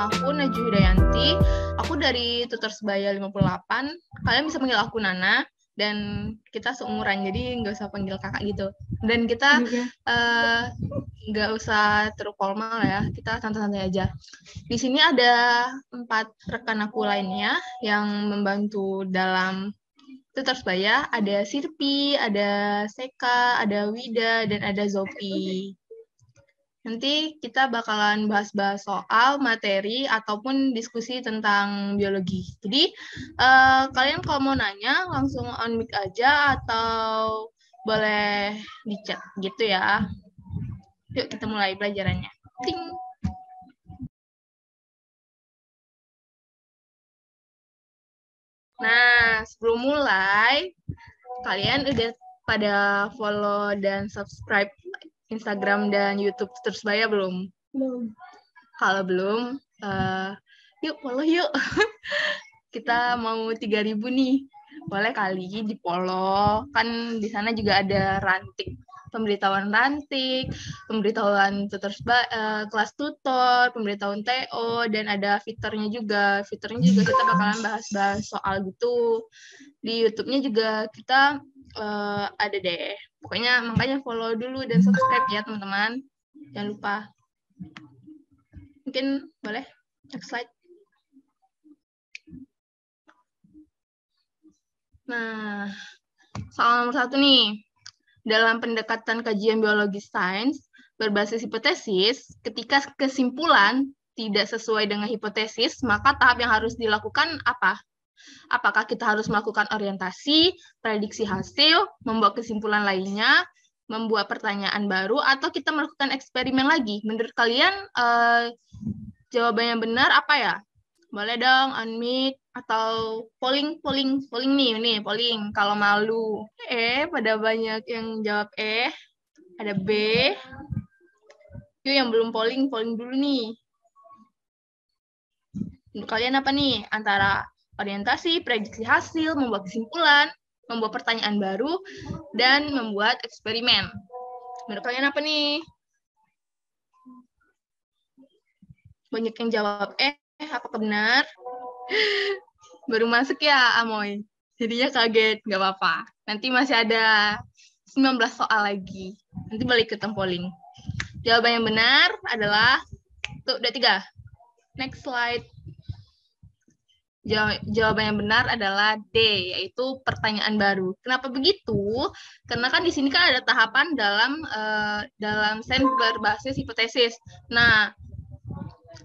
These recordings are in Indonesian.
nama aku Najwa Hidayanti. Aku dari Tutor Sebaya 58. Kalian bisa panggil aku Nana. Dan kita seumuran, jadi nggak usah panggil kakak gitu. Dan kita nggak usah terlalu formal ya, kita santai-santai aja. Di sini ada 4 rekan aku lainnya yang membantu dalam Tutor Sebaya. Ada Sirpi, ada Seka, ada Wida, dan ada Zopi. Nanti kita bakalan bahas-bahas soal materi ataupun diskusi tentang biologi. Jadi, kalian kalau mau nanya, langsung on mic aja atau boleh di chat gitu ya. Yuk kita mulai pelajarannya. Ting. Nah, sebelum mulai, kalian udah pada follow dan subscribe Instagram dan YouTube Tutor Sebaya belum? Belum. Kalau belum, yuk follow yuk. Kita mau 3.000 nih. Boleh kali di follow. Kan di sana juga ada ranting. Pemberitahuan ranting, pemberitahuan tutor kelas tutor, pemberitahuan TO, dan ada fiturnya juga. Fiturnya juga kita bakalan bahas-bahas soal gitu. Di YouTube-nya juga kita ada deh. Pokoknya makanya follow dulu dan subscribe ya teman-teman. Jangan lupa. Mungkin boleh next slide. Nah, soal nomor 1 nih. Dalam pendekatan kajian biologi sains berbasis hipotesis, ketika kesimpulan tidak sesuai dengan hipotesis, maka tahap yang harus dilakukan apa? Apakah kita harus melakukan orientasi, prediksi hasil, membuat kesimpulan lainnya, membuat pertanyaan baru, atau kita melakukan eksperimen lagi? Menurut kalian, jawabannya benar apa ya? Boleh dong unmute atau polling nih, polling. Kalau malu, pada banyak yang jawab ada B. Yuk yang belum polling dulu nih. Menurut kalian apa nih? Antara orientasi, prediksi hasil, membuat kesimpulan, membuat pertanyaan baru, dan membuat eksperimen. Menurut kalian apa nih? Banyak yang jawab apakah benar? Baru masuk ya, Amoy. Jadinya kaget, nggak apa-apa. Nanti masih ada 19 soal lagi. Nanti balik ke polling. Jawaban yang benar adalah, tuh, udah 3. Next slide. Jawaban yang benar adalah D, yaitu pertanyaan baru. Kenapa begitu? Karena kan di sini kan ada tahapan dalam sains berbasis hipotesis. Nah,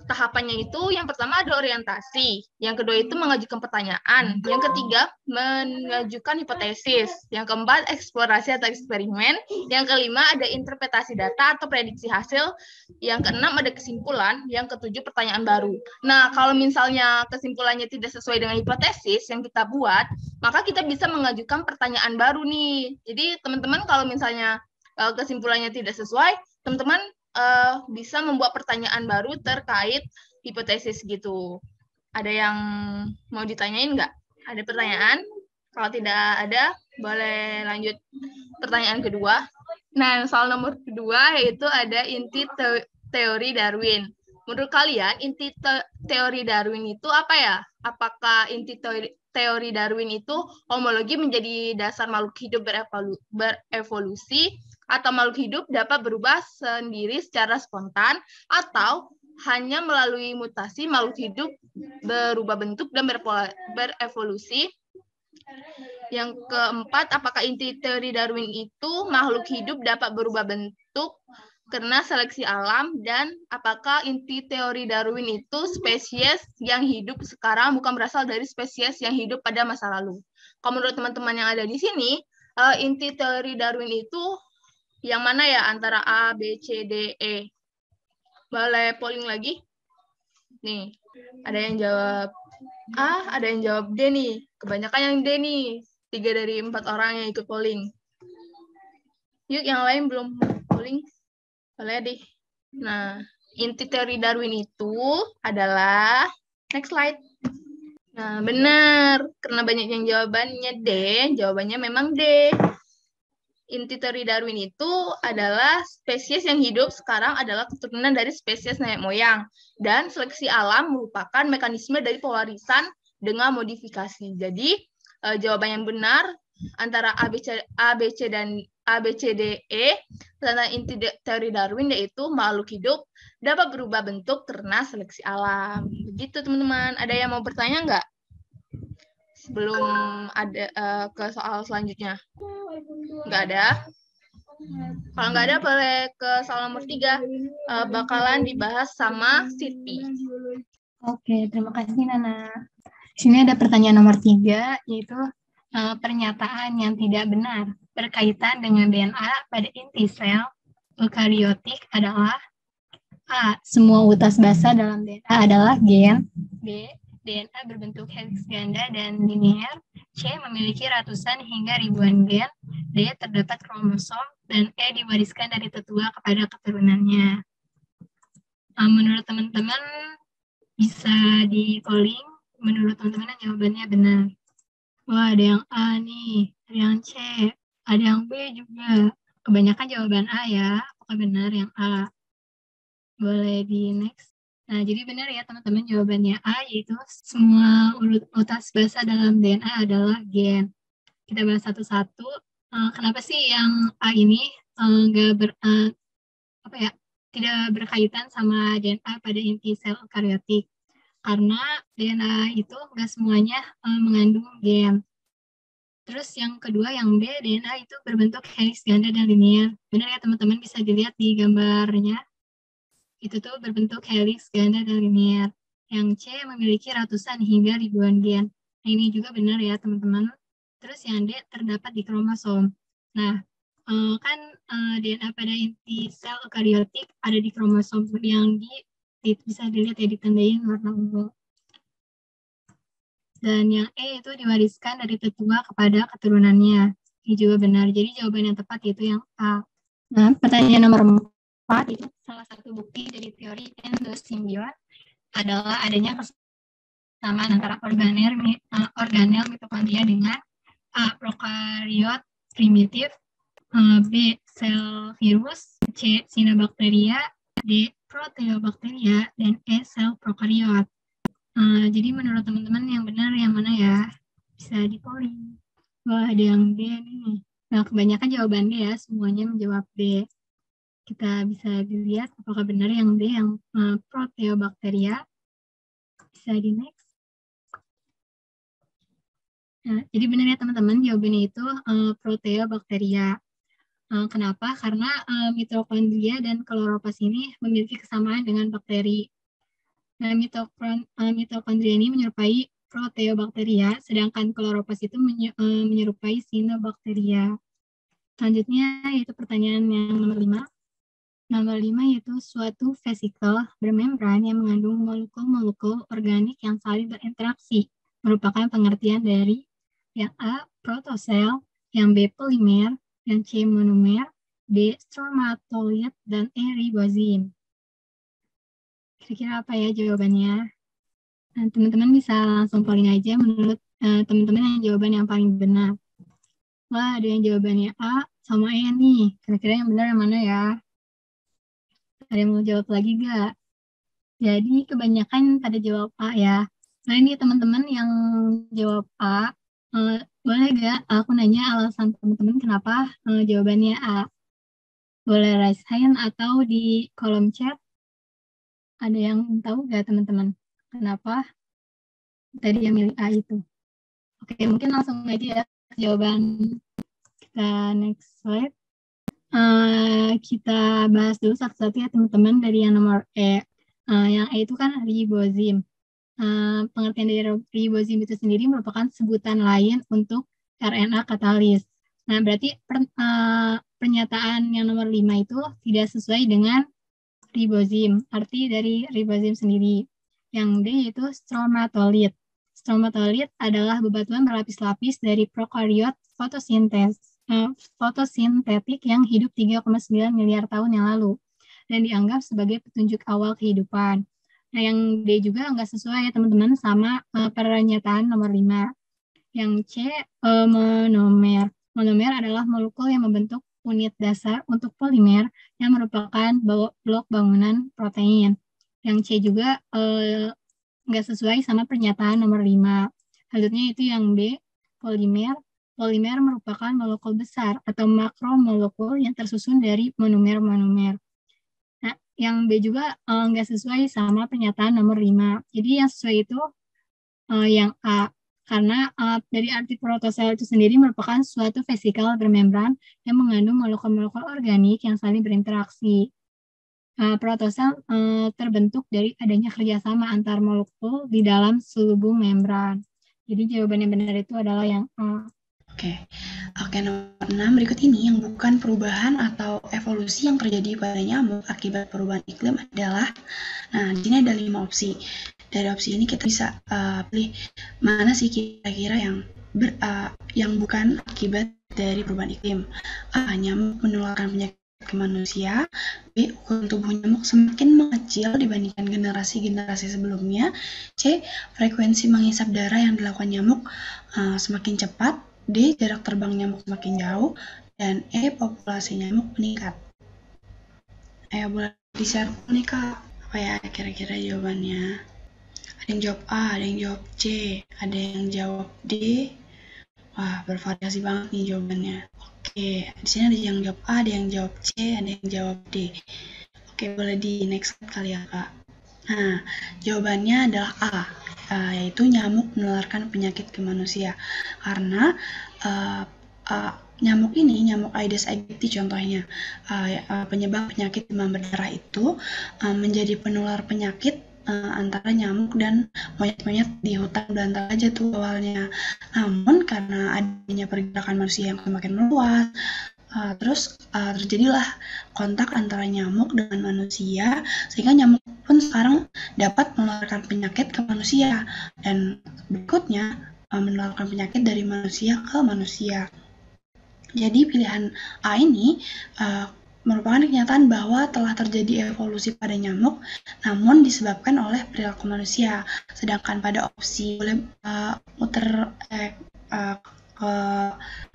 tahapannya itu yang pertama ada orientasi, yang kedua itu mengajukan pertanyaan, yang ketiga mengajukan hipotesis, yang keempat eksplorasi atau eksperimen, yang kelima ada interpretasi data atau prediksi hasil, yang keenam ada kesimpulan, yang ketujuh pertanyaan baru. Nah, kalau misalnya kesimpulannya tidak sesuai dengan hipotesis yang kita buat, maka kita bisa mengajukan pertanyaan baru nih. Jadi teman-teman kalau misalnya kesimpulannya tidak sesuai, teman-teman bisa membuat pertanyaan baru terkait hipotesis gitu. Ada yang mau ditanyain nggak? Ada pertanyaan? Kalau tidak ada, boleh lanjut pertanyaan kedua. Nah, soal nomor kedua yaitu ada inti teori Darwin. Menurut kalian, inti teori Darwin itu apa ya? Apakah inti teori Darwin itu homologi menjadi dasar makhluk hidup berevolusi, atau makhluk hidup dapat berubah sendiri secara spontan, atau hanya melalui mutasi makhluk hidup berubah bentuk dan berevolusi. Yang keempat, apakah inti teori Darwin itu makhluk hidup dapat berubah bentuk karena seleksi alam, dan apakah inti teori Darwin itu spesies yang hidup sekarang bukan berasal dari spesies yang hidup pada masa lalu. Kalau menurut teman-teman yang ada di sini, inti teori Darwin itu yang mana ya antara A, B, C, D, E? Boleh polling lagi? Nih, ada yang jawab A, ada yang jawab D nih. Kebanyakan yang D nih. 3 dari 4 orang yang ikut polling. Yuk, yang lain belum polling. Boleh deh. Nah, inti teori Darwin itu adalah, next slide. Nah, benar. Karena banyak yang jawabannya D, jawabannya memang D. inti teori Darwin itu adalah spesies yang hidup sekarang adalah keturunan dari spesies nenek moyang. Dan seleksi alam merupakan mekanisme dari pewarisan dengan modifikasi. Jadi, jawaban yang benar antara ABC dan ABCDE tentang inti teori Darwin yaitu makhluk hidup dapat berubah bentuk karena seleksi alam. Begitu teman-teman. Ada yang mau bertanya nggak? Sebelum ada ke soal selanjutnya. Nggak ada. Kalau nggak ada, boleh ke soal nomor 3. Bakalan dibahas sama Siti. Oke, terima kasih Nana. Di sini ada pertanyaan nomor 3, yaitu pernyataan yang tidak benar berkaitan dengan DNA pada inti sel eukariotik adalah A. Semua utas basa dalam DNA adalah gen. B. DNA berbentuk heliks ganda dan linier. C. Memiliki ratusan hingga ribuan gen. D. Terdapat kromosom. Dan E. Diwariskan dari tetua kepada keturunannya. Menurut teman-teman bisa di polling. Menurut teman-teman jawabannya benar. Wah, ada yang A nih, ada yang C, ada yang B juga. Kebanyakan jawaban A ya, apakah benar yang A? Boleh di next. Nah, jadi benar ya teman-teman jawabannya A, yaitu semua utas basa dalam DNA adalah gen. Kita bahas satu-satu. Kenapa sih yang A ini tidak berkaitan sama DNA pada inti sel eukariotik? Karena DNA itu nggak semuanya mengandung gen. Terus yang kedua, yang B, DNA itu berbentuk heliks ganda dan linier. Benar ya teman-teman, bisa dilihat di gambarnya. Itu tuh berbentuk heliks ganda dan linier. Yang C memiliki ratusan hingga ribuan gen. Nah, ini juga benar ya teman-teman. Terus yang D terdapat di kromosom. Nah, kan DNA pada inti sel eukariotik ada di kromosom yang bisa dilihat ya ditandain warna ungu. Dan yang E itu diwariskan dari tetua kepada keturunannya. Ini juga benar. Jadi jawaban yang tepat itu yang A. Nah, pertanyaan nomor 4 itu salah satu bukti dari teori endosimbiot adalah adanya kesamaan antara organel mitokondria dengan A. prokariot primitif, B. sel virus, C. cyanobacteria, D. proteobacteria, dan E. sel prokariot. Jadi menurut teman-teman yang benar yang mana ya? Bisa di polling. Wah, ada yang B nih. Nah, kebanyakan jawaban D ya, semuanya menjawab D. Kita bisa dilihat apakah benar yang D, yang proteobacteria. Bisa di next. Nah, jadi benar ya teman-teman, jawabannya itu proteobacteria. Kenapa? Karena mitokondria dan kloroplas ini memiliki kesamaan dengan bakteri. Nah, mitokondria ini menyerupai proteobacteria, sedangkan kloroplas itu menyerupai cyanobacteria. Selanjutnya yaitu pertanyaan yang nomor 5. Nomor 5 yaitu suatu vesikel bermembran yang mengandung molekul-molekul organik yang saling berinteraksi, merupakan pengertian dari yang A. protosel, yang B. polimer, yang C. monomer, D. stromatolith, dan E. ribozim. Kira-kira apa ya jawabannya? Nah, teman-teman bisa langsung polling aja menurut teman-teman yang jawaban yang paling benar. Wah, ada yang jawabannya A sama E nih. Kira-kira yang benar yang mana ya? Ada yang mau jawab lagi nggak? Jadi kebanyakan pada jawab A ya. Nah ini teman-teman yang jawab A, boleh nggak aku nanya alasan teman-teman kenapa jawabannya A? Boleh raise hand atau di kolom chat. Ada yang tahu nggak teman-teman? Kenapa tadi yang milih A itu? Oke, mungkin langsung aja ya jawaban. Kita next slide. Kita bahas dulu satu-satu ya teman-teman dari yang nomor E. Yang E itu kan ribozim. Pengertian dari ribozim itu sendiri merupakan sebutan lain untuk RNA katalis. Nah, berarti pernyataan yang nomor 5 itu tidak sesuai dengan ribozim, arti dari ribozim sendiri. Yang D yaitu stromatolith. Stromatolith adalah bebatuan berlapis-lapis dari prokariot fotosintetik yang hidup 3,9 miliar tahun yang lalu dan dianggap sebagai petunjuk awal kehidupan. Nah, yang D juga nggak sesuai ya teman-teman sama pernyataan nomor 5. Yang C monomer. Monomer adalah molekul yang membentuk unit dasar untuk polimer yang merupakan blok bangunan protein. Yang C juga nggak sesuai sama pernyataan nomor 5. Selanjutnya itu yang B, polimer. Polimer merupakan molekul besar atau makromolekul yang tersusun dari monomer-monomer. Nah, yang B juga nggak sesuai sama pernyataan nomor 5. Jadi yang sesuai itu yang A. Karena dari arti protosel itu sendiri merupakan suatu vesikel bermembran yang mengandung molekul-molekul organik yang saling berinteraksi. Protosel terbentuk dari adanya kerjasama antar molekul di dalam selubung membran. Jadi jawaban yang benar itu adalah yang A. Oke, nomor 6 berikut ini yang bukan perubahan atau evolusi yang terjadi pada nyamuk akibat perubahan iklim adalah, nah di sini ada 5 opsi. Dari opsi ini kita bisa pilih mana sih kira-kira yang bukan akibat dari perubahan iklim. A. Nyamuk menularkan penyakit ke manusia. B. Ukuran tubuh nyamuk semakin mengecil dibandingkan generasi-generasi sebelumnya. C. Frekuensi menghisap darah yang dilakukan nyamuk semakin cepat. D. Jarak terbang nyamuk semakin jauh. Dan E. Populasi nyamuk meningkat. Ayo boleh di-share nih Kak, apa ya kira-kira jawabannya? Ada yang jawab A, ada yang jawab C, ada yang jawab D. Wah, bervariasi banget nih jawabannya. Oke, di sini ada yang jawab A, ada yang jawab C, ada yang jawab D. Oke, boleh di next slide kali ya Kak. Nah, jawabannya adalah A, yaitu nyamuk menularkan penyakit ke manusia. Karena nyamuk ini, nyamuk Aedes aegypti contohnya, penyebab penyakit demam berdarah itu menjadi penular penyakit antara nyamuk dan monyet-monyet di hutan belantara aja tuh awalnya. Namun karena adanya pergerakan manusia yang semakin meluas, terus terjadilah kontak antara nyamuk dengan manusia, sehingga nyamuk pun sekarang dapat menularkan penyakit ke manusia, dan berikutnya menularkan penyakit dari manusia ke manusia. Jadi pilihan A ini merupakan kenyataan bahwa telah terjadi evolusi pada nyamuk, namun disebabkan oleh perilaku manusia. Sedangkan pada opsi, boleh muter ke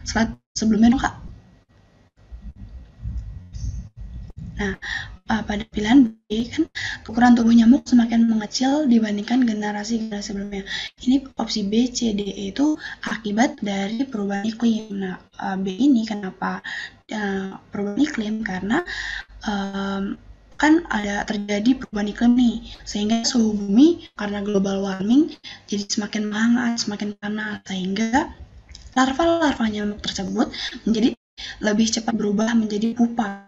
slide sebelumnya dong Kak. Nah, pada pilihan B kan ukuran tubuh nyamuk semakin mengecil dibandingkan generasi-generasi sebelumnya. Ini opsi B, C, D, E itu akibat dari perubahan iklim. Nah, B ini kenapa perubahan iklim? Karena kan ada terjadi perubahan iklim nih, sehingga suhu bumi karena global warming jadi semakin menghangat, semakin panas, sehingga larva-larva nyamuk tersebut menjadi lebih cepat berubah menjadi pupa,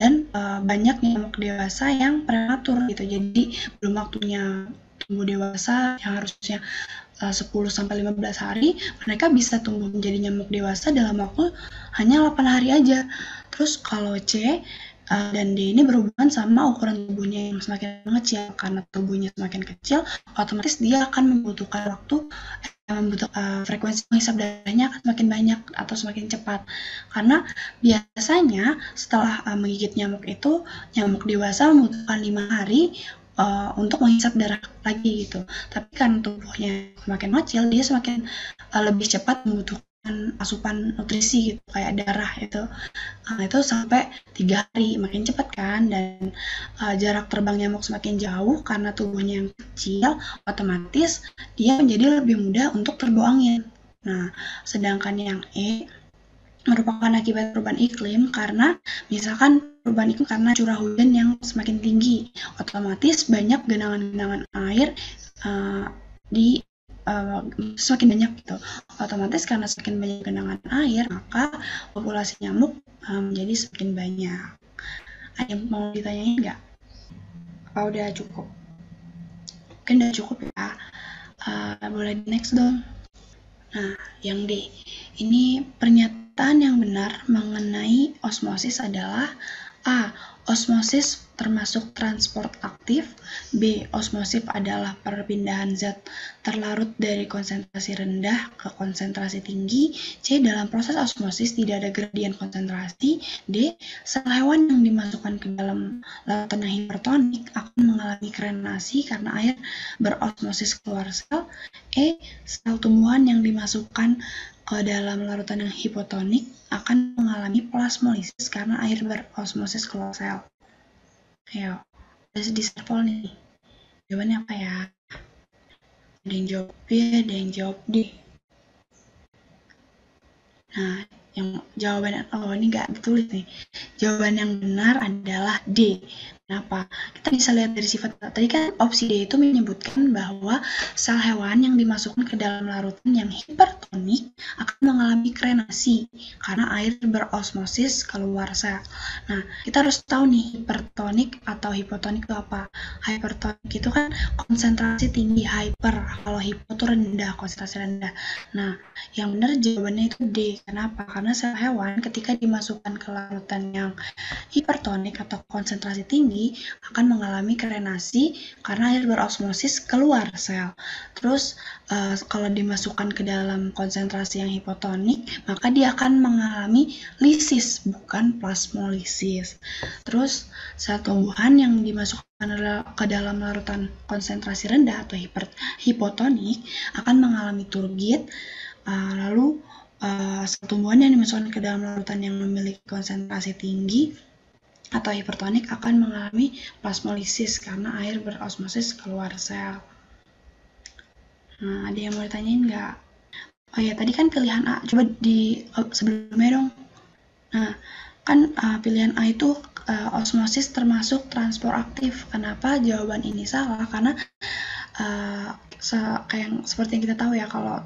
dan banyak nyamuk dewasa yang prematur gitu, jadi belum waktunya tumbuh dewasa yang harusnya 10-15 hari, mereka bisa tumbuh menjadi nyamuk dewasa dalam waktu hanya 8 hari aja. Terus kalau C dan D ini berhubungan sama ukuran tubuhnya yang semakin mengecil. Karena tubuhnya semakin kecil, otomatis dia akan membutuhkan waktu, frekuensi menghisap darahnya akan semakin banyak atau semakin cepat. Karena biasanya setelah menggigit nyamuk itu, nyamuk dewasa membutuhkan 5 hari untuk menghisap darah lagi gitu. Tapi kan tubuhnya semakin kecil, dia semakin lebih cepat membutuhkan asupan nutrisi gitu, kayak darah itu sampai 3 hari, makin cepat kan. Dan jarak terbang nyamuk semakin jauh karena tubuhnya yang kecil, otomatis dia menjadi lebih mudah untuk terbawa angin. Nah, sedangkan yang E merupakan akibat perubahan iklim, karena misalkan perubahan iklim karena curah hujan yang semakin tinggi, otomatis banyak genangan-genangan air di semakin banyak gitu. Otomatis karena semakin banyak genangan air, maka populasi nyamuk menjadi semakin banyak. Ada yang mau ditanyain nggak? Apa udah cukup? Mungkin udah cukup ya. Boleh next dong. Nah, yang D. Ini pernyataan yang benar mengenai osmosis adalah A. Osmosis termasuk transport aktif. B. Osmosis adalah perpindahan zat terlarut dari konsentrasi rendah ke konsentrasi tinggi. C. Dalam proses osmosis tidak ada gradien konsentrasi. D. Sel hewan yang dimasukkan ke dalam lautan hipertonik akan mengalami krenasi karena air berosmosis keluar sel. E. Sel tumbuhan yang dimasukkan ke dalam larutan yang hipotonik akan mengalami plasmolisis karena air berosmosis keluar sel. Ayo, udah diserpol nih. Jawabannya apa ya? Ada yang jawab B, ada yang jawab D. Nah, yang jawaban, ini nggak ditulis nih. Jawaban yang benar adalah D. Kenapa? Kita bisa lihat dari sifat. Tadi kan opsi D itu menyebutkan bahwa sel hewan yang dimasukkan ke dalam larutan yang hipertonik akan mengalami krenasi karena air berosmosis keluar sel. Nah, kita harus tahu nih hipertonik atau hipotonik itu apa. Hipertonik itu kan konsentrasi tinggi, hyper. Kalau hipo itu rendah, konsentrasi rendah. Nah, yang benar jawabannya itu D. Kenapa? Karena sel hewan ketika dimasukkan ke larutan yang hipertonik atau konsentrasi tinggi akan mengalami krenasi karena air berosmosis keluar sel. Terus kalau dimasukkan ke dalam konsentrasi yang hipotonik, maka dia akan mengalami lisis, bukan plasmolisis. Terus sel tumbuhan yang dimasukkan ke dalam larutan konsentrasi rendah atau hipotonik akan mengalami turgid. Lalu sel tumbuhan yang dimasukkan ke dalam larutan yang memiliki konsentrasi tinggi atau hipertonik akan mengalami plasmolisis karena air berosmosis keluar sel. Nah, ada yang mau ditanyain nggak? Oh ya, tadi kan pilihan A. Coba di sebelumnya dong. Nah, kan pilihan A itu osmosis termasuk transport aktif. Kenapa jawaban ini salah? Karena seperti yang kita tahu ya, kalau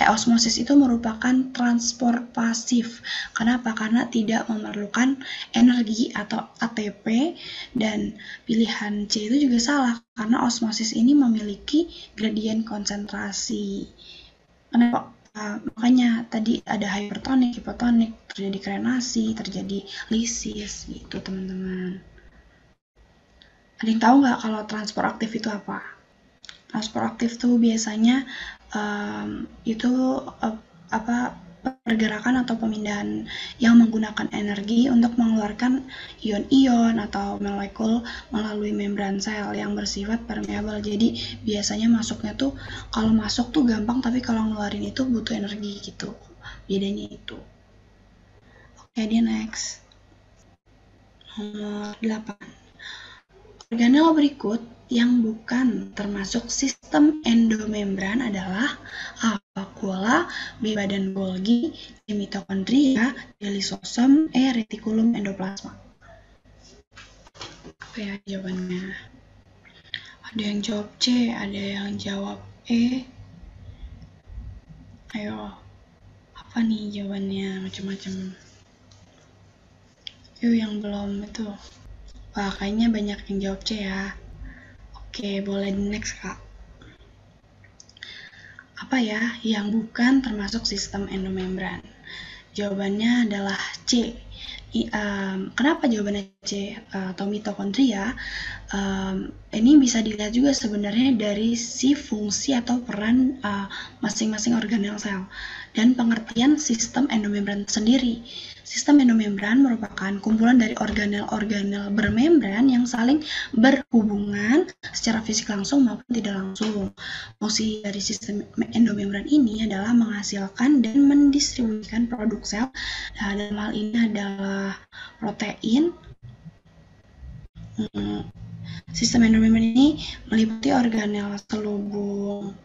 osmosis itu merupakan transport pasif. Kenapa? Karena tidak memerlukan energi atau ATP, dan pilihan C itu juga salah karena osmosis ini memiliki gradien konsentrasi. Kenapa? Makanya tadi ada hipertonik, hipotonik, terjadi krenasi, terjadi lisis gitu teman-teman. Ada yang tahu nggak kalau transport aktif itu apa? Transport aktif tuh biasanya pergerakan atau pemindahan yang menggunakan energi untuk mengeluarkan ion-ion atau molekul melalui membran sel yang bersifat permeabel. Jadi biasanya masuknya tuh, kalau masuk tuh gampang, tapi kalau ngeluarin itu butuh energi gitu. Bedanya itu. Oke, dia next. Nomor 8. Organel berikut yang bukan termasuk sistem endomembran adalah A. Vakuola, B. Badan Golgi, C. Mitokondria, D. Lisosom, E. Retikulum endoplasma. Apa ya jawabannya? Ada yang jawab C, ada yang jawab E. Ayo, apa nih jawabannya? Macam-macam. Yuk yang belum itu. Wah, kayaknya banyak yang jawab C ya. Oke, boleh next, Kak. Apa ya yang bukan termasuk sistem endomembran? Jawabannya adalah C. Kenapa jawabannya C atau mitokondria? Ini bisa dilihat juga sebenarnya dari si fungsi atau peran masing-masing organel sel dan pengertian sistem endomembran sendiri. Sistem endomembran merupakan kumpulan dari organel-organel bermembran yang saling berhubungan secara fisik langsung maupun tidak langsung. Fungsi dari sistem endomembran ini adalah menghasilkan dan mendistribusikan produk sel. Nah, dalam hal ini adalah protein. Sistem endomembran ini meliputi organel selubung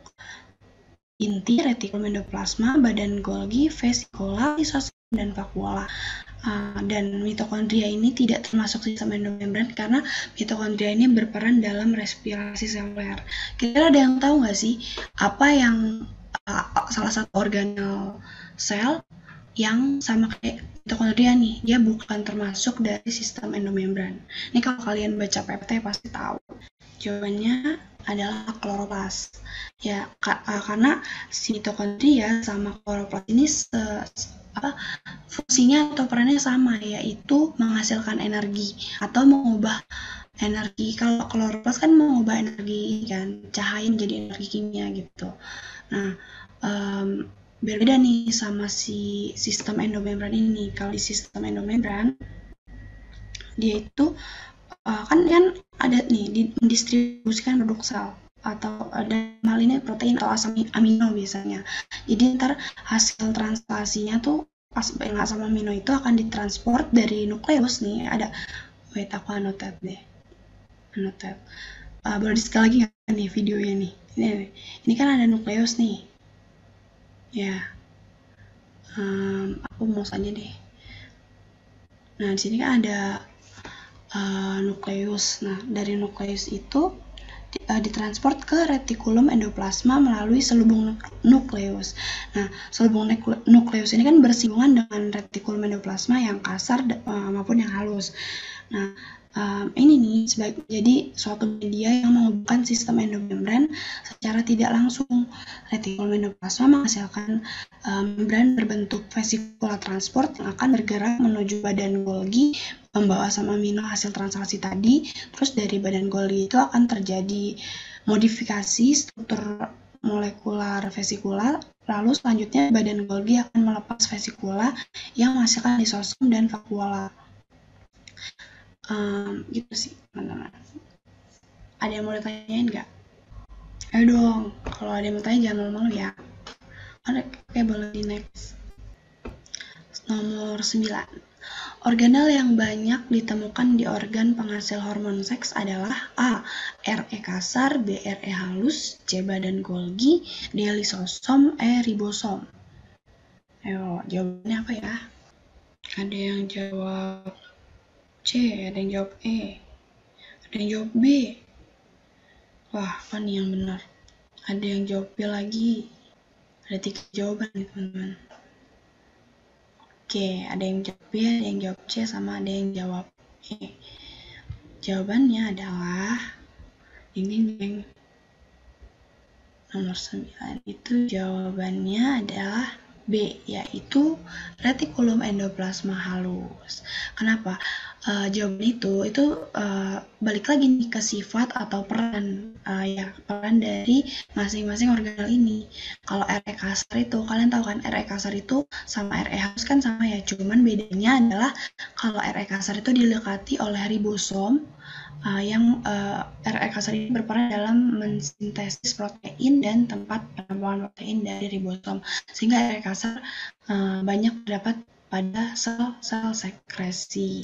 inti, retikulum endoplasma, badan Golgi, vesikola, lisosom, dan vakuola. Dan mitokondria ini tidak termasuk sistem endomembran karena mitokondria ini berperan dalam respirasi seluler. Kira-kira ada yang tahu nggak sih apa yang salah satu organel sel yang sama kayak mitokondria nih, dia bukan termasuk dari sistem endomembran. Ini kalau kalian baca PPT pasti tahu. Jawabannya adalah kloroplas. Ya, karena si mitokondria sama kloroplas ini fungsinya atau perannya sama, yaitu menghasilkan energi atau mengubah energi. Kalau kloroplas kan mengubah energi kan, cahaya menjadi energi kimia gitu. Nah, berbeda nih sama si sistem endomembran ini. Kalau di sistem endomembran, dia itu kan ada nih mendistribusikan produk sel. atau dan hal ini protein atau asam amino biasanya. Jadi ntar hasil translasinya tuh yang asam amino itu akan ditransport dari nukleus nih. Ada, wait aku annotate deh. Boleh di sekali lagi nggak nih videonya nih? Ini kan ada nukleus nih. Ya, aku mau saja deh. Nah di sini kan ada nukleus. Nah dari nukleus itu ditransport ke retikulum endoplasma melalui selubung nukleus. Nah, selubung nukleus ini kan bersinggungan dengan retikulum endoplasma yang kasar maupun yang halus. Nah, ini nih jadi suatu media yang menghubungkan sistem endomembran secara tidak langsung. Retikulum endoplasma menghasilkan membran berbentuk vesicula transport yang akan bergerak menuju badan Golgi membawa asam amino hasil translasi tadi. Terus dari badan Golgi itu akan terjadi modifikasi struktur molekular vesikula, lalu selanjutnya badan Golgi akan melepas vesikula yang menghasilkan lisosom dan vakuola. Gitu sih teman-teman. Ada yang mau ditanyain nggak? Ayo dong, kalau ada yang mau tanya jangan malu-malu ya. Oke, boleh di next. Nomor 9. Organel yang banyak ditemukan di organ penghasil hormon seks adalah A. RE kasar, B. RE halus, C. badan Golgi, D. lisosom, E. ribosom. Ayo, jawabannya apa ya? Ada yang jawab C, ada yang jawab E, ada yang jawab B. Wah, apa nih yang benar? Ada yang jawab B lagi. Ada 3 jawaban nih teman-teman. Oke, ada yang jawab B, ada yang jawab C, sama ada yang jawab E. Jawabannya adalah ini nomor 9 itu jawabannya adalah B, yaitu retikulum endoplasma halus. Kenapa? Jawaban itu balik lagi nih ke sifat atau peran dari masing-masing organel ini. Kalau RE kasar itu, kalian tahu kan RE kasar itu sama RE halus kan sama ya, cuman bedanya adalah kalau RE kasar itu dilekati oleh ribosom, yang RE kasar ini berperan dalam mensintesis protein dan tempat penampungan protein dari ribosom, sehingga RE kasar banyak terdapat pada sel-sel sekresi.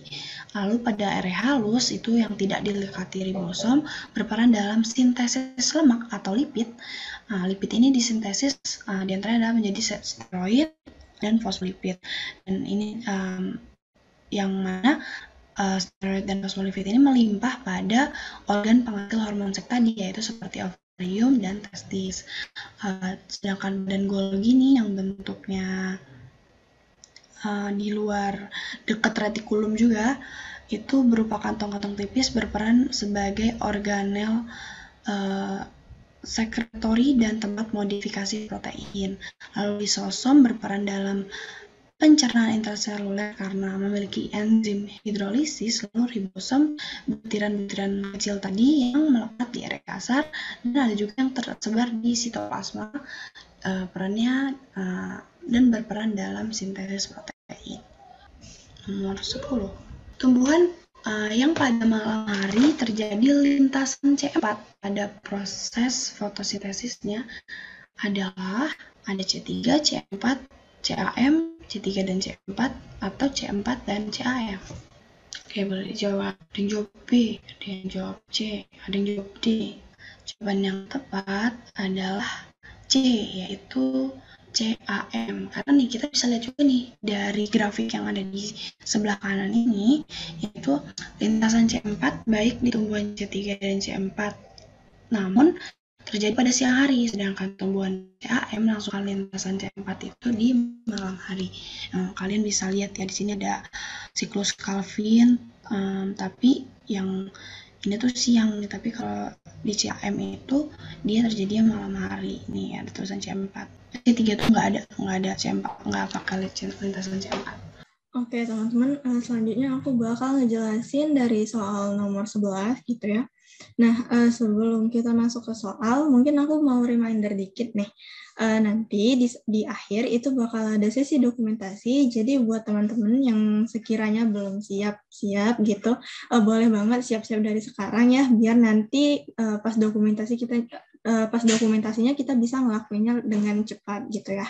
Lalu pada RE halus itu yang tidak dilekati ribosom berperan dalam sintesis lemak atau lipid. Lipid ini disintesis diantaranya adalah menjadi steroid dan fosfolipid. Dan ini yang mana steroid dan fosfolipid ini melimpah pada organ penghasil hormon seks tadi, yaitu seperti ovarium dan testis. Sedangkan badan Golgi ini yang bentuknya di luar dekat retikulum juga, itu berupa kantong-kantong tipis berperan sebagai organel sekretori dan tempat modifikasi protein. Lalu lisosom berperan dalam pencernaan intraseluler karena memiliki enzim hidrolisis. Lalu ribosom butiran-butiran kecil tadi yang melekat di RE kasar, dan ada juga yang tersebar di sitoplasma perannya dan berperan dalam sintesis protein. Nomor 10. Tumbuhan yang pada malam hari terjadi lintasan C4 pada proses fotosintesisnya adalah ada C3, C4, CAM, C3 dan C4, atau C4 dan CAM. Oke, boleh dijawab. Ada yang jawab B, ada yang jawab C, ada yang jawab D. Jawaban yang tepat adalah C, yaitu CAM. Karena nih kita bisa lihat juga nih dari grafik yang ada di sebelah kanan ini, yaitu lintasan C4 baik di tumbuhan C3 dan C4 namun terjadi pada siang hari, sedangkan tumbuhan CAM langsung lintasan C4 itu di malam hari. Kalian bisa lihat ya di sini ada siklus Calvin, tapi yang ini tuh siang nih, tapi kalau di CAM itu dia terjadi malam hari. Nih ada tulisan C4. C3 tuh nggak ada C4, nggak pakai lintasan C4. Oke teman-teman, selanjutnya aku bakal ngejelasin dari soal nomor 11 gitu ya. Nah, sebelum kita masuk ke soal, mungkin aku mau reminder dikit nih. Nanti di akhir itu bakal ada sesi dokumentasi, jadi buat teman-teman yang sekiranya belum siap-siap gitu, boleh banget siap-siap dari sekarang ya, biar nanti pas dokumentasinya kita bisa ngelakuinnya dengan cepat gitu ya.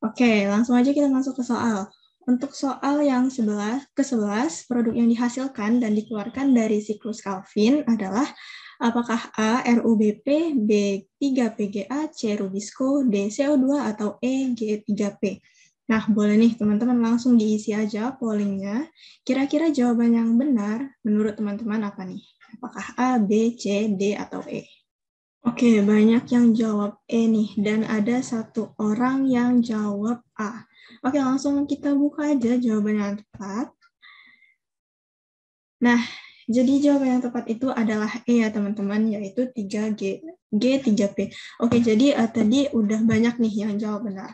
Oke, langsung aja kita masuk ke soal. Untuk soal yang ke-11, produk yang dihasilkan dan dikeluarkan dari siklus Calvin adalah apakah A. RUBP, B. 3PGA, C. Rubisco, D. CO2, atau E. G3P. Nah, boleh nih teman-teman langsung diisi aja pollingnya. Kira-kira jawaban yang benar menurut teman-teman apa nih? Apakah A, B, C, D, atau E? Oke, banyak yang jawab E nih, dan ada satu orang yang jawab A. Oke, langsung kita buka aja jawaban yang tepat. Nah, jadi jawaban yang tepat itu adalah E ya teman-teman, yaitu 3G3P. Oke, jadi tadi udah banyak nih yang jawab benar.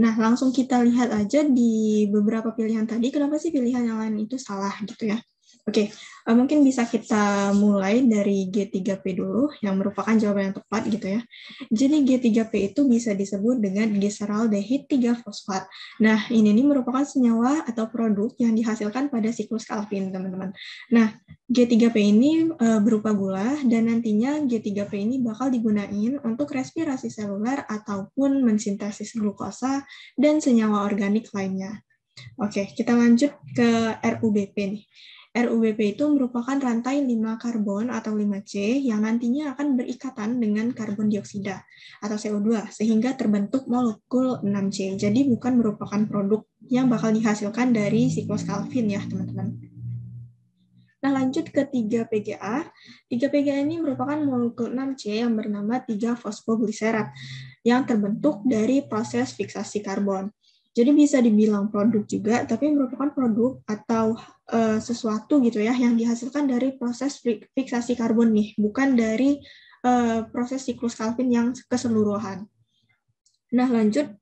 Nah, langsung kita lihat aja di beberapa pilihan tadi, kenapa sih pilihan yang lain itu salah gitu ya. Oke, mungkin bisa kita mulai dari G3P dulu, yang merupakan jawaban yang tepat gitu ya. Jadi G3P itu bisa disebut dengan glyceraldehyde 3-fosfat. Nah, ini merupakan senyawa atau produk yang dihasilkan pada siklus Calvin, teman-teman. Nah, G3P ini berupa gula, dan nantinya G3P ini bakal digunain untuk respirasi seluler ataupun mensintesis glukosa dan senyawa organik lainnya. Oke, kita lanjut ke RUBP nih. RUBP itu merupakan rantai 5 karbon atau 5C yang nantinya akan berikatan dengan karbon dioksida atau CO2 sehingga terbentuk molekul 6C. Jadi bukan merupakan produk yang bakal dihasilkan dari siklus Calvin ya, teman-teman. Nah, lanjut ke 3PGA. 3PGA ini merupakan molekul 6C yang bernama 3-fosfogliserat yang terbentuk dari proses fiksasi karbon. Jadi bisa dibilang produk juga, tapi merupakan produk atau sesuatu gitu ya yang dihasilkan dari proses fiksasi karbon nih, bukan dari proses siklus Calvin yang keseluruhan. Nah, lanjut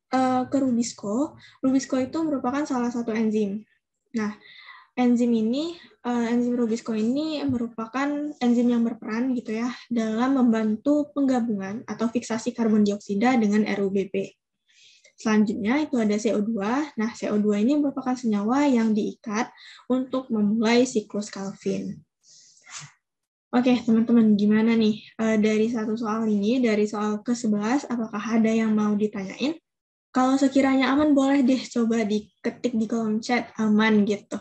ke Rubisco. Rubisco itu merupakan salah satu enzim. Nah, enzim Rubisco ini merupakan enzim yang berperan gitu ya dalam membantu penggabungan atau fiksasi karbon dioksida dengan RUBP. Selanjutnya itu ada CO2. Nah, CO2 ini merupakan senyawa yang diikat untuk memulai siklus Calvin. Oke, teman-teman, gimana nih dari satu soal ini, dari soal ke-11, apakah ada yang mau ditanyain? Kalau sekiranya aman, boleh deh coba diketik di kolom chat aman gitu.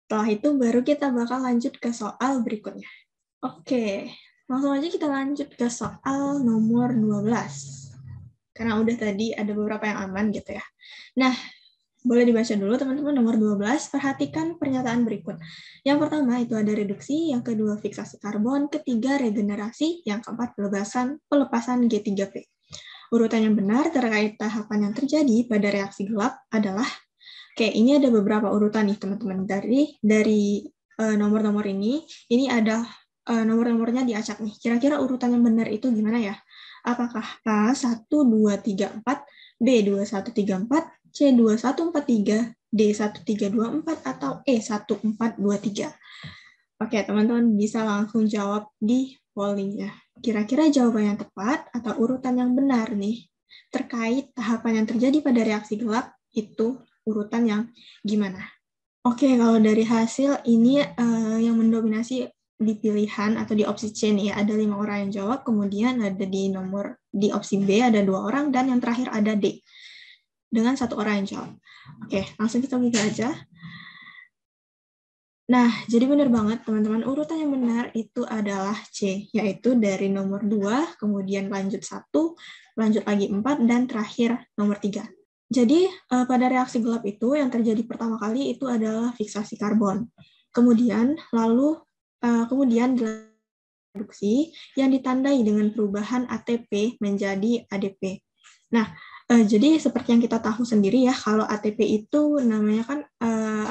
Setelah itu baru kita bakal lanjut ke soal berikutnya. Oke, langsung aja kita lanjut ke soal nomor 12. Karena udah tadi ada beberapa yang aman gitu ya. Nah, boleh dibaca dulu teman-teman nomor 12, perhatikan pernyataan berikut. Yang pertama itu ada reduksi, yang kedua fiksasi karbon, ketiga regenerasi, yang keempat pelepasan G3P. Urutan yang benar terkait tahapan yang terjadi pada reaksi gelap adalah, oke, ini ada beberapa urutan nih teman-teman. Dari nomor-nomor ini ada nomor-nomornya diacak nih. Kira-kira urutan yang benar itu gimana ya? Apakah A 1, 2, 3, 4, B 2, 1, 3, 4, C 2, 1, 4, 3, D 1, 3, 2, 4, atau E 1, 4, 2, 3? Oke, teman-teman bisa langsung jawab di pollingnya. Kira-kira jawaban yang tepat atau urutan yang benar nih terkait tahapan yang terjadi pada reaksi gelap itu urutan yang gimana? Oke, kalau dari hasil ini yang mendominasi di pilihan atau di opsi C nih ya, ada 5 orang yang jawab, kemudian ada di opsi B ada 2 orang, dan yang terakhir ada D dengan 1 orang yang jawab. Oke, langsung kita buka aja. Nah, jadi benar banget teman-teman, urutan yang benar itu adalah C, yaitu dari nomor 2, kemudian lanjut 1, lanjut lagi 4, dan terakhir nomor 3. Jadi pada reaksi gelap itu yang terjadi pertama kali itu adalah fiksasi karbon. Kemudian reduksi yang ditandai dengan perubahan ATP menjadi ADP. Nah, jadi seperti yang kita tahu sendiri ya, kalau ATP itu namanya kan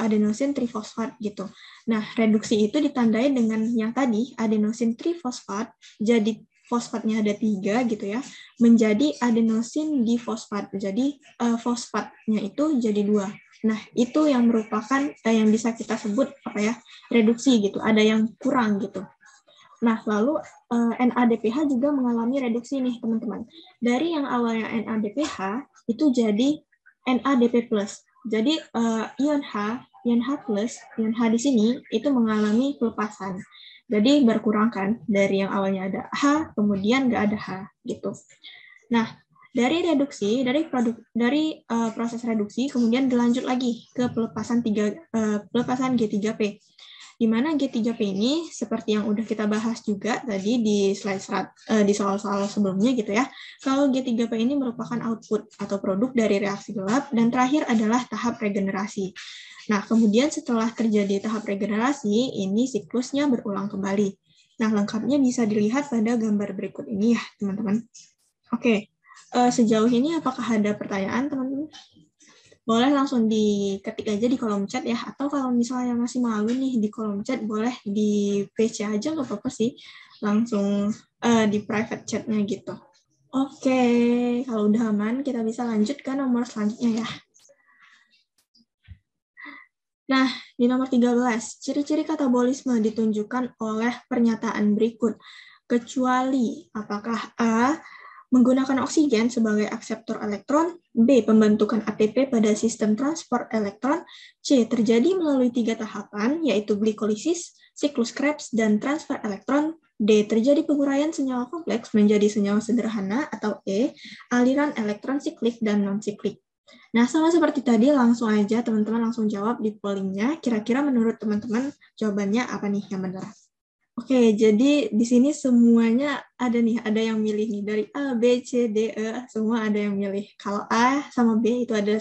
adenosin trifosfat gitu. Nah, reduksi itu ditandai dengan yang tadi, adenosin trifosfat, jadi fosfatnya ada 3 gitu ya, menjadi adenosin difosfat. Jadi fosfatnya itu jadi 2. Nah, itu yang merupakan yang bisa kita sebut reduksi gitu, ada yang kurang gitu. Nah, lalu NADPH juga mengalami reduksi nih, teman-teman. Dari yang awalnya NADPH itu jadi NADP+. Jadi ion H plus, ion H di sini itu mengalami pelepasan. Jadi berkurang kan, dari yang awalnya ada H, kemudian nggak ada H, gitu. Nah, dari reduksi, dari proses reduksi, kemudian dilanjut lagi ke pelepasan G3P. Di mana G3P ini, seperti yang udah kita bahas juga tadi di di soal-soal sebelumnya gitu ya, kalau G3P ini merupakan output atau produk dari reaksi gelap, dan terakhir adalah tahap regenerasi. Nah, kemudian setelah terjadi tahap regenerasi, ini siklusnya berulang kembali. Nah, lengkapnya bisa dilihat pada gambar berikut ini ya, teman-teman. Oke, sejauh ini apakah ada pertanyaan, teman-teman? Boleh langsung diketik aja di kolom chat ya, atau kalau misalnya masih malu nih di kolom chat, boleh di PC aja, nggak apa-apa sih, langsung di private chatnya gitu. Oke, kalau udah aman, kita bisa lanjut ke nomor selanjutnya ya. Nah, di nomor 13, ciri-ciri katabolisme ditunjukkan oleh pernyataan berikut, kecuali apakah A, menggunakan oksigen sebagai akseptor elektron, B, pembentukan ATP pada sistem transport elektron, C, terjadi melalui 3 tahapan, yaitu glikolisis, siklus Krebs, dan transfer elektron, D, terjadi penguraian senyawa kompleks menjadi senyawa sederhana, atau E, aliran elektron siklik dan non-siklik. Nah, sama seperti tadi, langsung aja teman-teman langsung jawab di pollingnya, kira-kira menurut teman-teman jawabannya apa nih yang benar? Oke, jadi di sini semuanya ada nih, ada yang milih nih dari A, B, C, D, E, semua ada yang milih. Kalau A sama B itu ada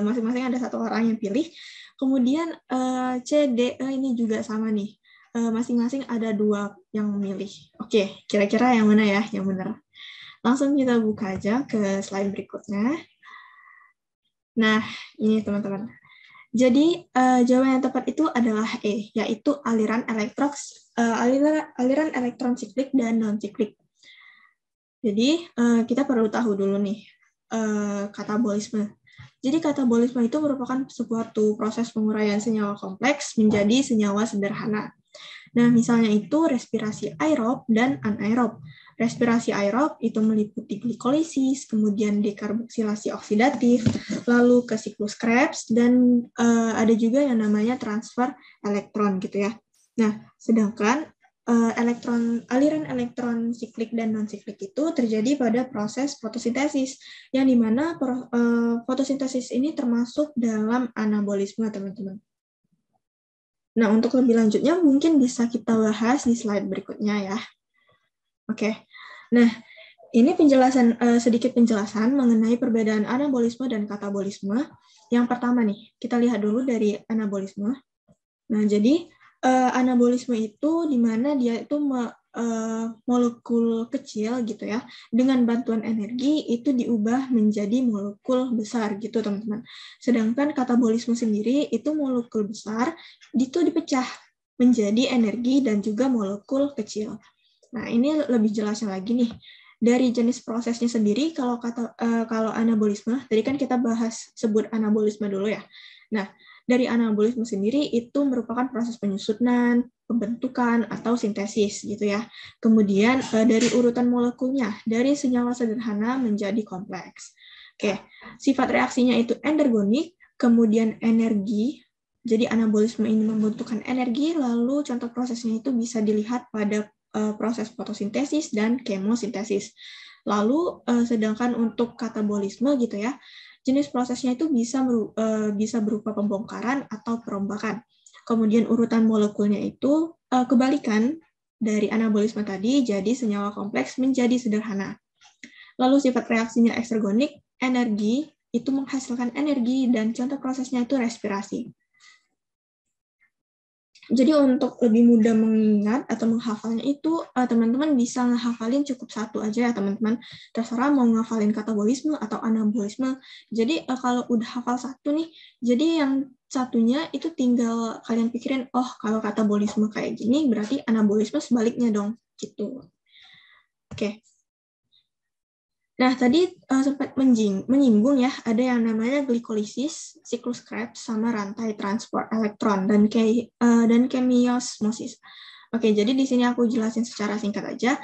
masing-masing ada 1 orang yang pilih. Kemudian C, D, E ini juga sama nih, masing-masing ada 2 yang milih. Oke, kira-kira yang mana ya yang benar? Langsung kita buka aja ke slide berikutnya. Nah, ini teman-teman. Jadi jawaban yang tepat itu adalah E, yaitu aliran elektron siklik dan non-siklik. Jadi kita perlu tahu dulu nih katabolisme. Jadi katabolisme itu merupakan suatu proses penguraian senyawa kompleks menjadi senyawa sederhana. Nah, misalnya itu respirasi aerob dan anaerob. Respirasi aerob itu meliputi glikolisis, kemudian dekarboksilasi oksidatif, lalu ke siklus Krebs, dan ada juga yang namanya transfer elektron gitu ya. Nah, sedangkan aliran elektron siklik dan non-siklik itu terjadi pada proses fotosintesis, yang dimana fotosintesis ini termasuk dalam anabolisme, teman-teman. Nah, untuk lebih lanjutnya mungkin bisa kita bahas di slide berikutnya ya. Oke. Nah, ini sedikit penjelasan mengenai perbedaan anabolisme dan katabolisme. Yang pertama nih, kita lihat dulu dari anabolisme. Nah, jadi anabolisme itu di mana dia itu molekul kecil gitu ya, dengan bantuan energi itu diubah menjadi molekul besar gitu teman-teman. Sedangkan katabolisme sendiri itu molekul besar itu dipecah menjadi energi dan juga molekul kecil. Nah, ini lebih jelasnya lagi nih. Dari jenis prosesnya sendiri, kalau anabolisme, tadi kan kita sebut anabolisme dulu ya. Nah, dari anabolisme sendiri itu merupakan proses penyusunan, pembentukan, atau sintesis gitu ya. Kemudian dari urutan molekulnya, dari senyawa sederhana menjadi kompleks. Oke, sifat reaksinya itu endergonik, kemudian energi. Jadi anabolisme ini membutuhkan energi, lalu contoh prosesnya itu bisa dilihat pada proses fotosintesis dan kemosintesis. Lalu sedangkan untuk katabolisme gitu ya, jenis prosesnya itu bisa berupa pembongkaran atau perombakan. Kemudian urutan molekulnya itu kebalikan dari anabolisme tadi, jadi senyawa kompleks menjadi sederhana. Lalu sifat reaksinya eksergonik, energi itu menghasilkan energi, dan contoh prosesnya itu respirasi. Jadi untuk lebih mudah mengingat atau menghafalnya itu, teman-teman bisa ngehafalin cukup 1 aja ya teman-teman. Terserah mau ngehafalin katabolisme atau anabolisme. Jadi kalau udah hafal 1 nih, jadi yang satunya itu tinggal kalian pikirin, oh kalau katabolisme kayak gini, berarti anabolisme sebaliknya dong, gitu. Oke. Nah, tadi sempat menyinggung ya, ada yang namanya glikolisis, siklus Krebs, sama rantai transport elektron, dan kemiosmosis. Oke, jadi di sini aku jelasin secara singkat aja.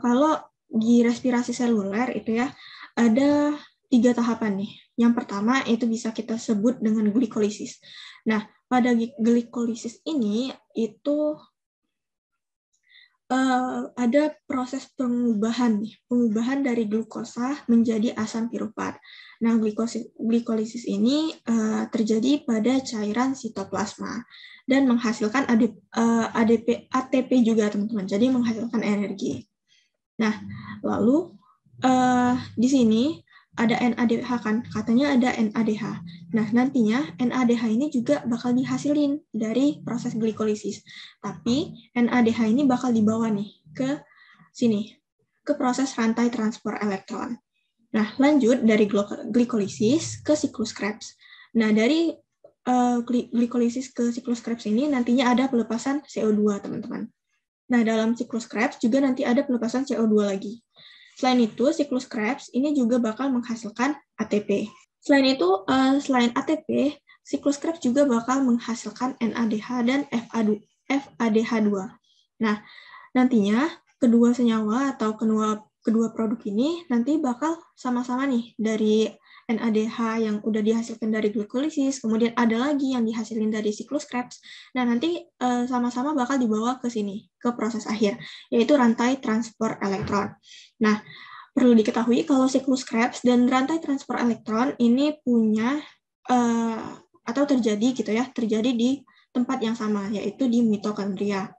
Kalau di respirasi seluler itu ya, ada 3 tahapan nih. Yang pertama itu bisa kita sebut dengan glikolisis. Nah, pada glikolisis ini itu ada proses pengubahan dari glukosa menjadi asam piruvat. Nah, glikolisis ini terjadi pada cairan sitoplasma dan menghasilkan ATP juga, teman-teman. Jadi menghasilkan energi. Nah, lalu di sini ada NADH kan, katanya ada NADH. Nah, nantinya NADH ini juga bakal dihasilin dari proses glikolisis. Tapi NADH ini bakal dibawa nih ke sini, ke proses rantai transport elektron. Nah, lanjut dari glikolisis ke siklus Krebs. Nah, dari glikolisis ke siklus Krebs ini nantinya ada pelepasan CO2, teman-teman. Nah, dalam siklus Krebs juga nanti ada pelepasan CO2 lagi. Selain itu, siklus Krebs ini juga bakal menghasilkan ATP. Selain itu, selain ATP, siklus Krebs juga bakal menghasilkan NADH dan FADH2. Nah, nantinya kedua senyawa atau kedua produk ini nanti bakal sama-sama nih dari NADH yang udah dihasilkan dari glikolisis, kemudian ada lagi yang dihasilkan dari siklus Krebs. Nah, nanti sama-sama bakal dibawa ke sini, ke proses akhir, yaitu rantai transport elektron. Nah, perlu diketahui kalau siklus Krebs dan rantai transport elektron ini punya atau terjadi gitu ya, terjadi di tempat yang sama, yaitu di mitokondria.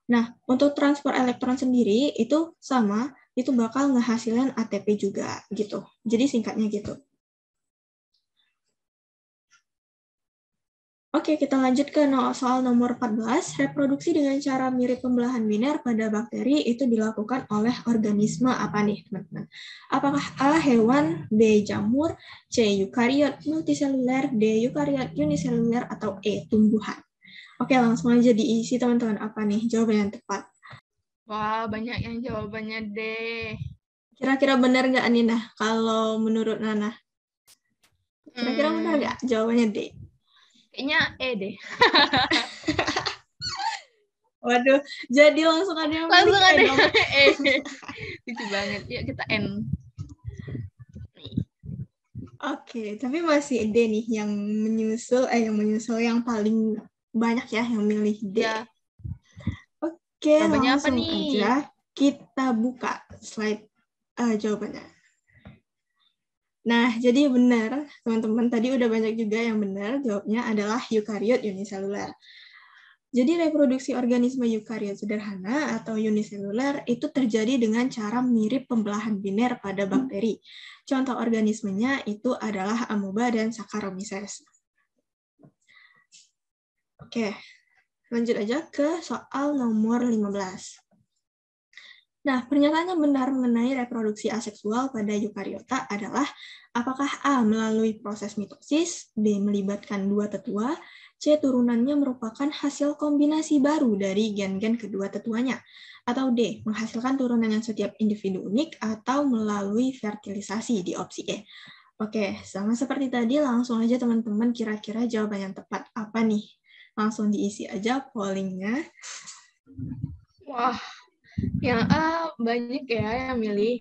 Nah, untuk transport elektron sendiri itu sama, itu bakal ngehasilin ATP juga gitu. Jadi singkatnya gitu. Oke, kita lanjut ke soal nomor 14. Reproduksi dengan cara mirip pembelahan biner pada bakteri itu dilakukan oleh organisme apa nih, teman-teman? Apakah A, hewan, B, jamur, C, eukariot multiseluler, D, eukariot uniseluler, atau E, tumbuhan? Oke, langsung aja diisi, teman-teman. Apa nih jawaban yang tepat? Wah, banyak yang jawabannya D. Kira-kira benar nggak, Nina, kalau menurut Nana? Kira-kira benar nggak jawabannya D? Kayaknya E deh. Waduh, jadi langsung ada yang langsung milih ada E dong. E. Lucu banget. Yuk kita N. Oke, tapi masih D nih yang menyusul yang paling banyak ya yang milih D. Ya. Oke, Jawabannya langsung apa nih? aja kita buka slide jawabannya. Nah, jadi benar, teman-teman. Tadi udah banyak juga yang benar. Jawabnya adalah eukariot uniseluler. Jadi reproduksi organisme eukariot sederhana atau uniseluler itu terjadi dengan cara mirip pembelahan biner pada bakteri. Contoh organismenya itu adalah amoeba dan Saccharomyces. Oke, lanjut aja ke soal nomor 15. Nah, pernyataan yang benar mengenai reproduksi aseksual pada eukariota adalah apakah A. melalui proses mitosis, B. melibatkan dua tetua, C. turunannya merupakan hasil kombinasi baru dari gen-gen kedua tetuanya, atau D. menghasilkan turunan yang setiap individu unik atau melalui fertilisasi di opsi E. Oke, sama seperti tadi, langsung aja teman-teman kira-kira jawaban yang tepat apa nih? Langsung diisi aja pollingnya. Wah, yang A banyak ya yang milih.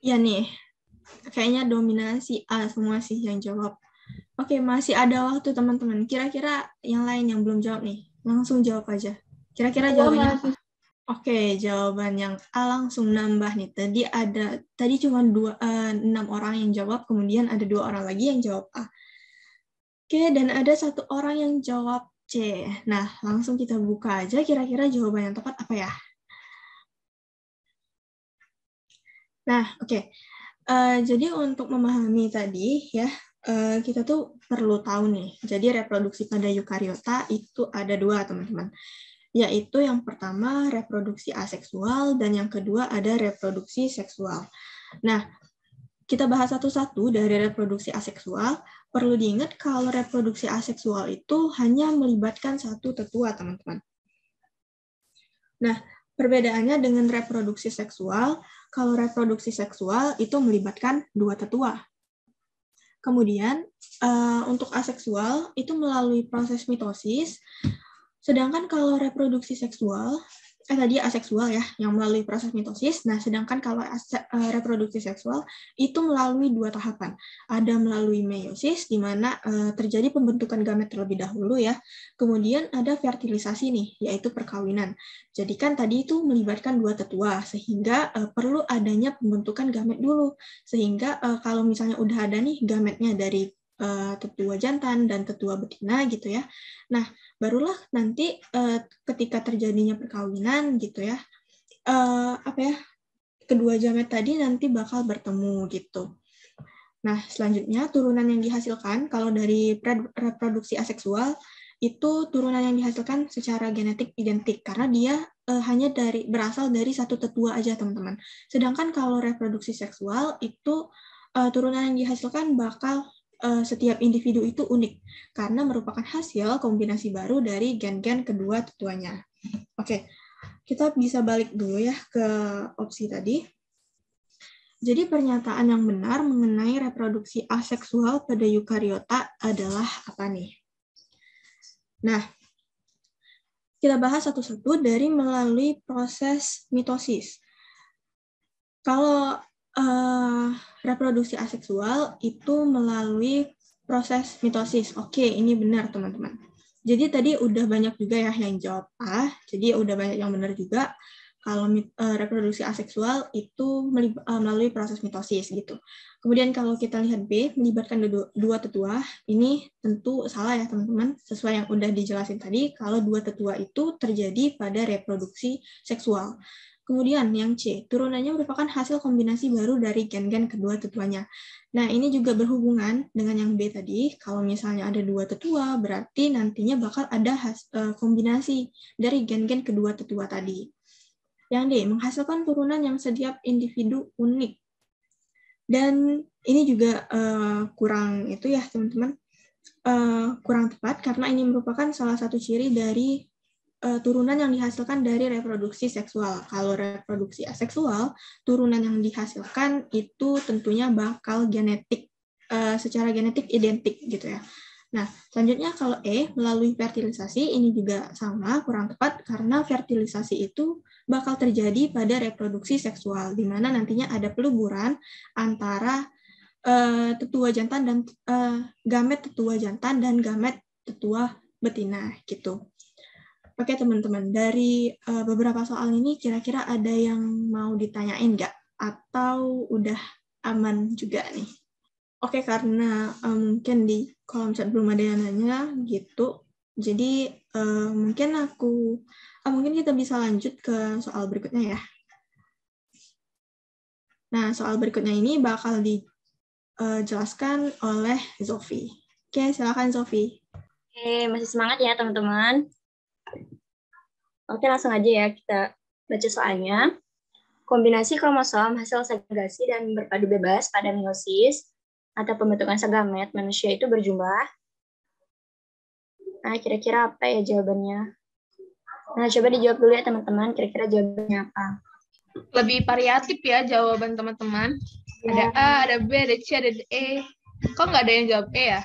Ya nih, kayaknya dominasi A semua sih yang jawab. Oke, masih ada waktu teman-teman. Kira-kira yang lain yang belum jawab nih, langsung jawab aja. Kira-kira jawabannya apa? Oke, jawaban yang A langsung nambah nih. Tadi cuma 6 orang yang jawab, kemudian ada 2 orang lagi yang jawab A. Oke, dan ada 1 orang yang jawab C. Nah, langsung kita buka aja kira-kira jawaban yang tepat apa ya? Nah, oke. Jadi untuk memahami tadi ya, kita tuh perlu tahu nih. Jadi reproduksi pada eukariota itu ada 2, teman-teman. Yaitu yang pertama reproduksi aseksual dan yang kedua ada reproduksi seksual. Nah, kita bahas satu-satu dari reproduksi aseksual. Perlu diingat kalau reproduksi aseksual itu hanya melibatkan satu tetua, teman-teman. Nah, perbedaannya dengan reproduksi seksual, kalau reproduksi seksual itu melibatkan 2 tetua. Kemudian untuk aseksual itu melalui proses mitosis, sedangkan kalau reproduksi seksual tadi aseksual ya, yang melalui proses mitosis. Nah, sedangkan kalau reproduksi seksual itu melalui 2 tahapan. Ada melalui meiosis, di mana terjadi pembentukan gamet terlebih dahulu ya. Kemudian ada fertilisasi nih, yaitu perkawinan. Jadi kan tadi itu melibatkan 2 tetua, sehingga perlu adanya pembentukan gamet dulu. Sehingga kalau misalnya udah ada nih gametnya dari tetua jantan dan tetua betina gitu ya. Nah, barulah nanti ketika terjadinya perkawinan gitu ya, kedua gamet tadi nanti bakal bertemu gitu. Nah, selanjutnya turunan yang dihasilkan kalau dari reproduksi aseksual itu turunan yang dihasilkan secara genetik identik karena dia hanya berasal dari satu tetua aja teman-teman. Sedangkan kalau reproduksi seksual itu turunan yang dihasilkan bakal setiap individu itu unik karena merupakan hasil kombinasi baru dari gen-gen kedua tetuanya. Oke, kita bisa balik dulu ya ke opsi tadi. Jadi pernyataan yang benar mengenai reproduksi aseksual pada eukariota adalah apa nih? Nah, kita bahas satu-satu dari melalui proses mitosis. Kalau reproduksi aseksual itu melalui proses mitosis. Oke, ini benar teman-teman. Jadi tadi udah banyak juga ya yang jawab A, jadi udah banyak yang benar juga. Kalau reproduksi aseksual itu melalui proses mitosis gitu. Kemudian kalau kita lihat B, melibatkan dua tetua, ini tentu salah ya teman-teman, sesuai yang udah dijelasin tadi, kalau 2 tetua itu terjadi pada reproduksi seksual. Kemudian yang C, turunannya merupakan hasil kombinasi baru dari gen-gen kedua tetuanya. Nah, ini juga berhubungan dengan yang B tadi. Kalau misalnya ada 2 tetua, berarti nantinya bakal ada kombinasi dari gen-gen kedua tetua tadi. Yang D, menghasilkan turunan yang setiap individu unik. Dan ini juga kurang itu ya, teman-teman. Kurang tepat karena ini merupakan salah satu ciri dari turunan yang dihasilkan dari reproduksi seksual. Kalau reproduksi aseksual, turunan yang dihasilkan itu tentunya bakal genetik, secara genetik identik gitu ya. Nah, selanjutnya kalau E, melalui fertilisasi, ini juga sama, kurang tepat karena fertilisasi itu bakal terjadi pada reproduksi seksual, di mana nantinya ada peluburan antara tetua jantan dan gamet tetua jantan dan gamet tetua betina gitu. Oke teman-teman, dari beberapa soal ini kira-kira ada yang mau ditanyain nggak? Atau udah aman juga nih? Oke, karena mungkin di kolom chat belum ada yang nanya gitu, jadi mungkin kita bisa lanjut ke soal berikutnya ya. Nah, soal berikutnya ini bakal dijelaskan oleh Zofi. Oke, silakan Zofi. Oke, masih semangat ya teman-teman. Oke, langsung aja ya kita baca soalnya. Kombinasi kromosom hasil segregasi dan berpadu bebas pada meiosis atau pembentukan segamet manusia itu berjumlah. Nah, kira-kira apa ya jawabannya? Nah, coba dijawab dulu ya teman-teman, kira-kira jawabannya apa? Lebih variatif ya jawaban teman-teman. Ada A, ada B, ada C, ada E. Kok nggak ada yang jawab E ya?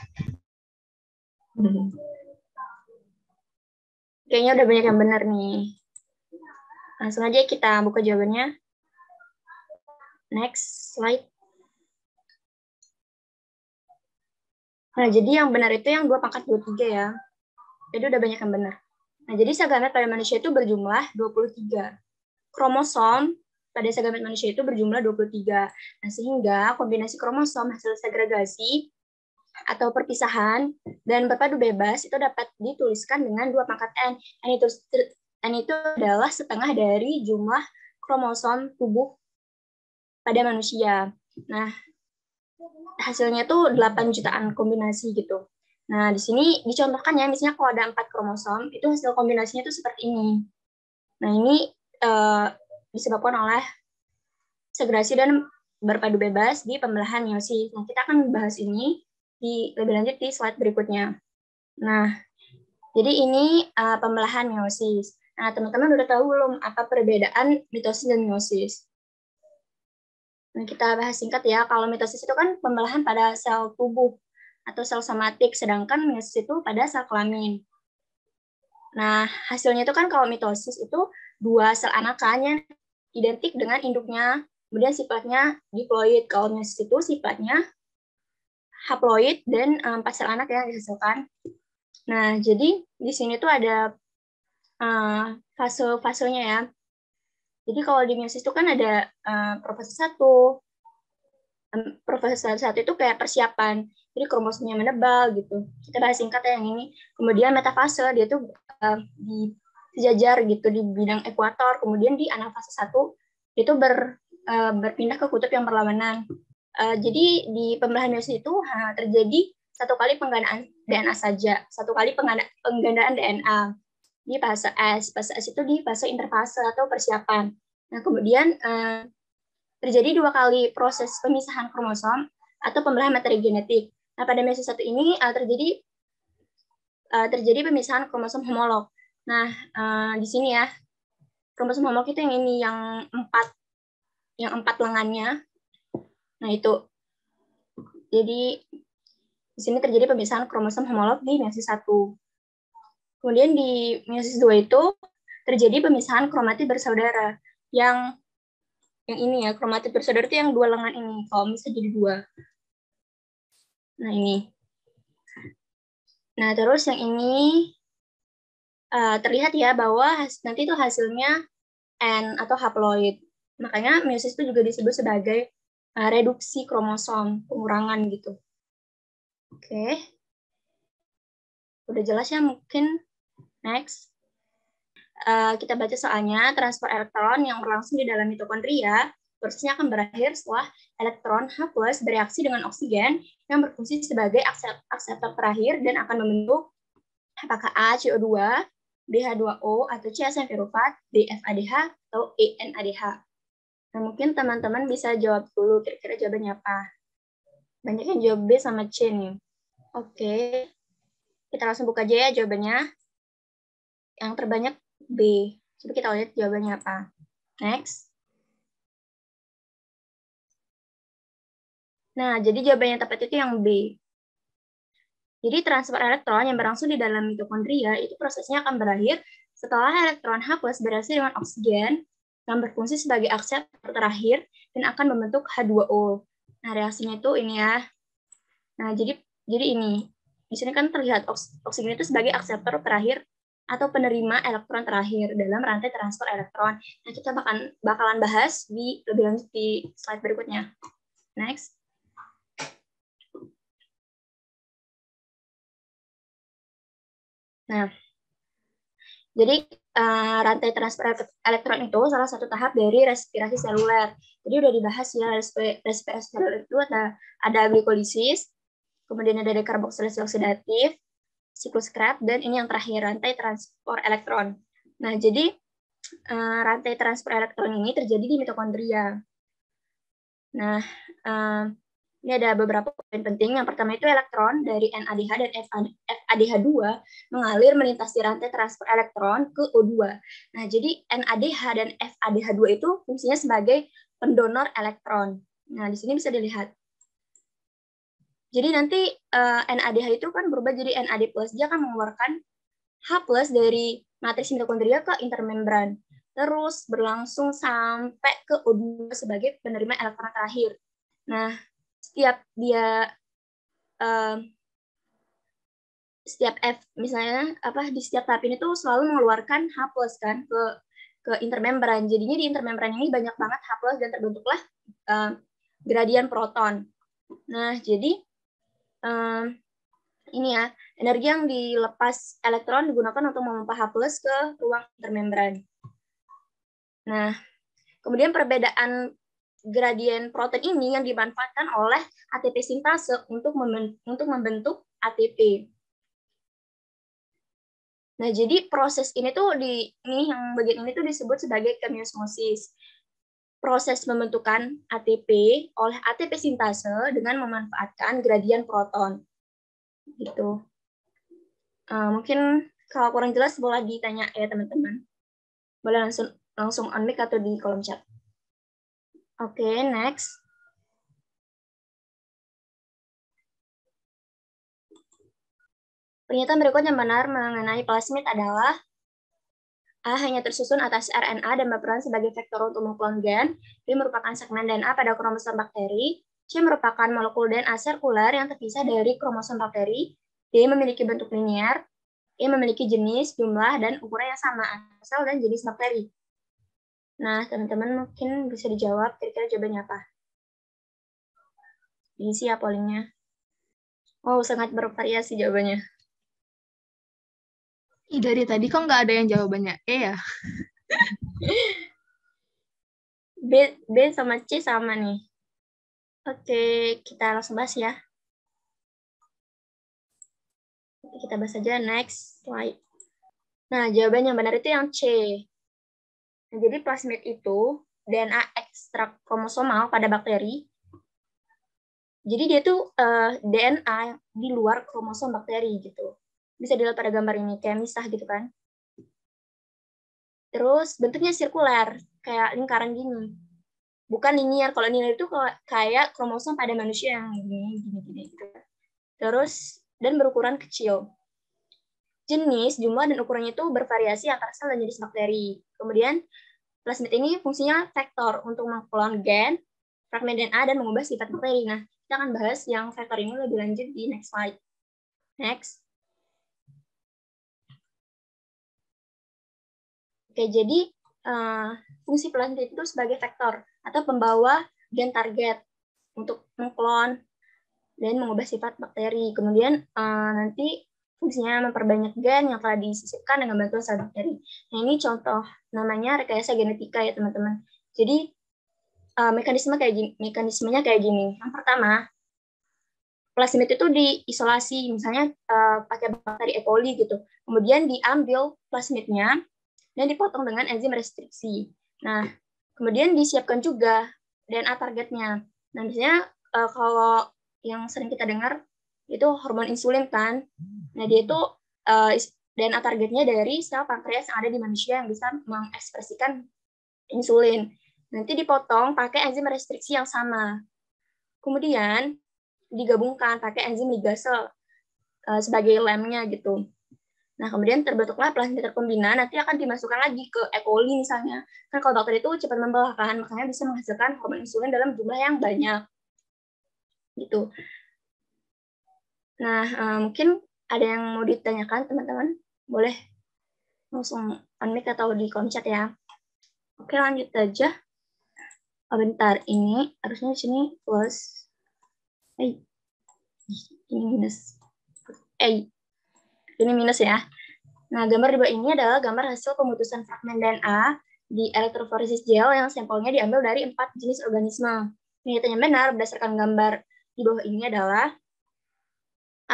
Kayaknya udah banyak yang benar nih. Langsung aja kita buka jawabannya. Next slide. Nah, jadi yang benar itu yang 2/23 ya. Jadi udah banyak yang benar. Nah, jadi segamet pada manusia itu berjumlah 23. Kromosom pada segamet manusia itu berjumlah 23. Nah, sehingga kombinasi kromosom hasil segregasi atau perpisahan dan berpadu bebas itu dapat dituliskan dengan 2/n. N itu adalah setengah dari jumlah kromosom tubuh pada manusia. Nah, hasilnya tuh 8 jutaan kombinasi gitu. Nah, di sini dicontohkan ya, misalnya kalau ada 4 kromosom, itu hasil kombinasinya tuh seperti ini. Nah, ini disebabkan oleh segregasi dan berpadu bebas di pembelahan meiosis. Nah, kita akan bahas ini lebih lanjut di slide berikutnya. Nah, jadi ini pembelahan meiosis. Nah, teman-teman udah tahu belum apa perbedaan mitosis dan meiosis? Nah, kita bahas singkat ya. Kalau mitosis itu kan pembelahan pada sel tubuh atau sel somatik, sedangkan meiosis itu pada sel kelamin. Nah, hasilnya itu kan kalau mitosis itu dua sel anakannya identik dengan induknya, kemudian sifatnya diploid. Kalau meiosis itu sifatnya haploid dan 4 sel anak yang dihasilkan. Nah, jadi di sini tuh ada fase-fasenya ya. Jadi kalau di meiosis itu kan ada profase 1. Profase 1 itu kayak persiapan. Jadi kromosomnya menebal gitu. Kita bahas singkat ya yang ini. Kemudian metafase, dia tuh di sejajar gitu di bidang ekuator. Kemudian di anafase 1 itu berpindah ke kutub yang berlawanan. Jadi di pembelahan meiosis itu terjadi 1 kali penggandaan DNA saja, 1 kali penggandaan DNA di fase S. Fase S itu di fase interfase atau persiapan. Nah, kemudian terjadi 2 kali proses pemisahan kromosom atau pembelahan materi genetik. Nah, pada meiosis 1 ini terjadi pemisahan kromosom homolog. Nah, di sini ya, kromosom homolog itu yang ini, yang 4 lengannya. Nah, itu. Jadi di sini terjadi pemisahan kromosom homolog di meiosis 1. Kemudian di meiosis 2 itu terjadi pemisahan kromatid bersaudara. Yang ini ya, kromatid bersaudara itu yang 2 lengan ini. Kalau bisa jadi 2. Nah, ini. Nah, terus yang ini terlihat ya bahwa nanti itu hasilnya N atau haploid. Makanya meiosis itu juga disebut sebagai reduksi kromosom, pengurangan gitu. Oke. Udah jelas ya mungkin. Next. Kita baca soalnya, transfer elektron yang berlangsung di dalam mitokondria, prosesnya akan berakhir setelah elektron H+ bereaksi dengan oksigen yang berfungsi sebagai akseptor terakhir dan akan membentuk apakah A, CO2, BH2O, atau C, asam pirufat, D, FADH, atau E, NADH. Nah, mungkin teman-teman bisa jawab dulu, kira-kira jawabannya apa. Banyak yang jawab B sama C nih. Oke, kita langsung buka aja ya jawabannya. Yang terbanyak B. Coba kita lihat jawabannya apa. Next. Nah, jadi jawaban yang tepat itu yang B. Jadi transfer elektron yang berlangsung di dalam mitokondria itu prosesnya akan berakhir setelah elektron H+ bereaksi dengan oksigen yang berfungsi sebagai akseptor terakhir dan akan membentuk H2O. Nah, reaksinya itu ini ya. Nah, jadi ini. Di sini kan terlihat oksigen itu sebagai akseptor terakhir atau penerima elektron terakhir dalam rantai transfer elektron. Nah, kita bakalan bahas lebih lanjut di slide berikutnya. Next. Nah, jadi rantai transfer elektron itu salah satu tahap dari respirasi seluler. Jadi udah dibahas ya, respirasi seluler itu ada glikolisis, kemudian ada dekarboksilasi oksidatif, siklus Krebs, dan ini yang terakhir, rantai transport elektron. Nah, jadi rantai transfer elektron ini terjadi di mitokondria. Nah, ini ada beberapa poin penting. Yang pertama itu elektron dari NADH dan FADH2 mengalir melintasi rantai transfer elektron ke O2. Nah, jadi NADH dan FADH2 itu fungsinya sebagai pendonor elektron. Nah, di sini bisa dilihat. Jadi nanti NADH itu kan berubah jadi NAD+. Dia akan mengeluarkan H+ dari matriks mitokondria ke intermembran. Terus berlangsung sampai ke O2 sebagai penerima elektron terakhir. Nah, setiap misalnya di setiap tahap ini tuh selalu mengeluarkan H+ kan ke intermembran. Jadinya di intermembran ini banyak banget H+ dan terbentuklah gradien proton. Nah, jadi ini ya, energi yang dilepas elektron digunakan untuk memompa H+ ke ruang intermembran. Nah, kemudian perbedaan gradien proton ini yang dimanfaatkan oleh ATP sintase untuk membentuk ATP. Nah, jadi proses ini tuh yang bagian ini tuh disebut sebagai kemiosmosis. Proses pembentukan ATP oleh ATP sintase dengan memanfaatkan gradien proton. Gitu. Mungkin kalau kurang jelas boleh ditanya ya teman-teman. Boleh langsung on mic atau di kolom chat. Oke, next. Pernyataan berikut yang benar mengenai plasmid adalah A hanya tersusun atas RNA dan berperan sebagai vektor untuk mengklon gen, B merupakan segmen DNA pada kromosom bakteri, C merupakan molekul DNA sirkular yang terpisah dari kromosom bakteri, D memiliki bentuk linier, E memiliki jenis, jumlah, dan ukuran yang sama asal dan jenis bakteri. Nah, teman-teman mungkin bisa dijawab kira-kira jawabannya apa. Diisi ya pollingnya. Oh, sangat bervariasi jawabannya. Dari tadi kok nggak ada yang jawabannya E ya? B sama C sama nih. Oke, kita langsung bahas ya. Kita bahas aja next slide. Nah, jawaban yang benar itu yang C. Nah, jadi plasmid itu DNA ekstrak kromosomal pada bakteri. Jadi dia tuh DNA di luar kromosom bakteri gitu. Bisa dilihat pada gambar ini, kayak misah gitu kan. Terus bentuknya sirkuler, kayak lingkaran gini. Bukan linear, kalau linear itu kayak kromosom pada manusia yang gini gitu. Terus, dan berukuran kecil. Jenis, jumlah, dan ukurannya itu bervariasi antara sel dan jenis bakteri. Kemudian, plasmid ini fungsinya vektor untuk mengklon gen, fragmen DNA, dan mengubah sifat bakteri. Nah, kita akan bahas yang vektor ini lebih lanjut di next slide. Next. Oke, jadi fungsi plasmid itu sebagai vektor atau pembawa gen target untuk mengklon dan mengubah sifat bakteri. Kemudian nanti fungsinya memperbanyak gen yang telah disisipkan dengan bantuan sel bakteri. Nah, ini contoh namanya rekayasa genetika ya, teman-teman. Jadi mekanismenya kayak gini. Yang pertama, plasmid itu diisolasi, misalnya pakai bakteri E. coli gitu. Kemudian diambil plasmidnya dan dipotong dengan enzim restriksi. Nah, kemudian disiapkan juga DNA targetnya. Nah, biasanya kalau yang sering kita dengar itu hormon insulin kan. Nah, dia itu DNA targetnya dari sel pankreas yang ada di manusia yang bisa mengekspresikan insulin. Nanti dipotong pakai enzim restriksi yang sama. Kemudian digabungkan pakai enzim ligase sebagai lemnya gitu. Nah, kemudian terbentuklah plasmid rekombina, nanti akan dimasukkan lagi ke E. coli misalnya. Kan kalau bakteri itu cepat membelah kan, makanya bisa menghasilkan hormon insulin dalam jumlah yang banyak. Gitu. Nah, mungkin ada yang mau ditanyakan, teman-teman? Boleh langsung unmute atau di kolom chat ya. Oke, lanjut aja. Oh, bentar, ini harusnya di sini plus. Ini minus. Ini minus ya. Nah, gambar di bawah ini adalah gambar hasil pemutusan fragmen DNA di elektroforesis gel yang sampelnya diambil dari 4 jenis organisme. Penelitian yang benar berdasarkan gambar di bawah ini adalah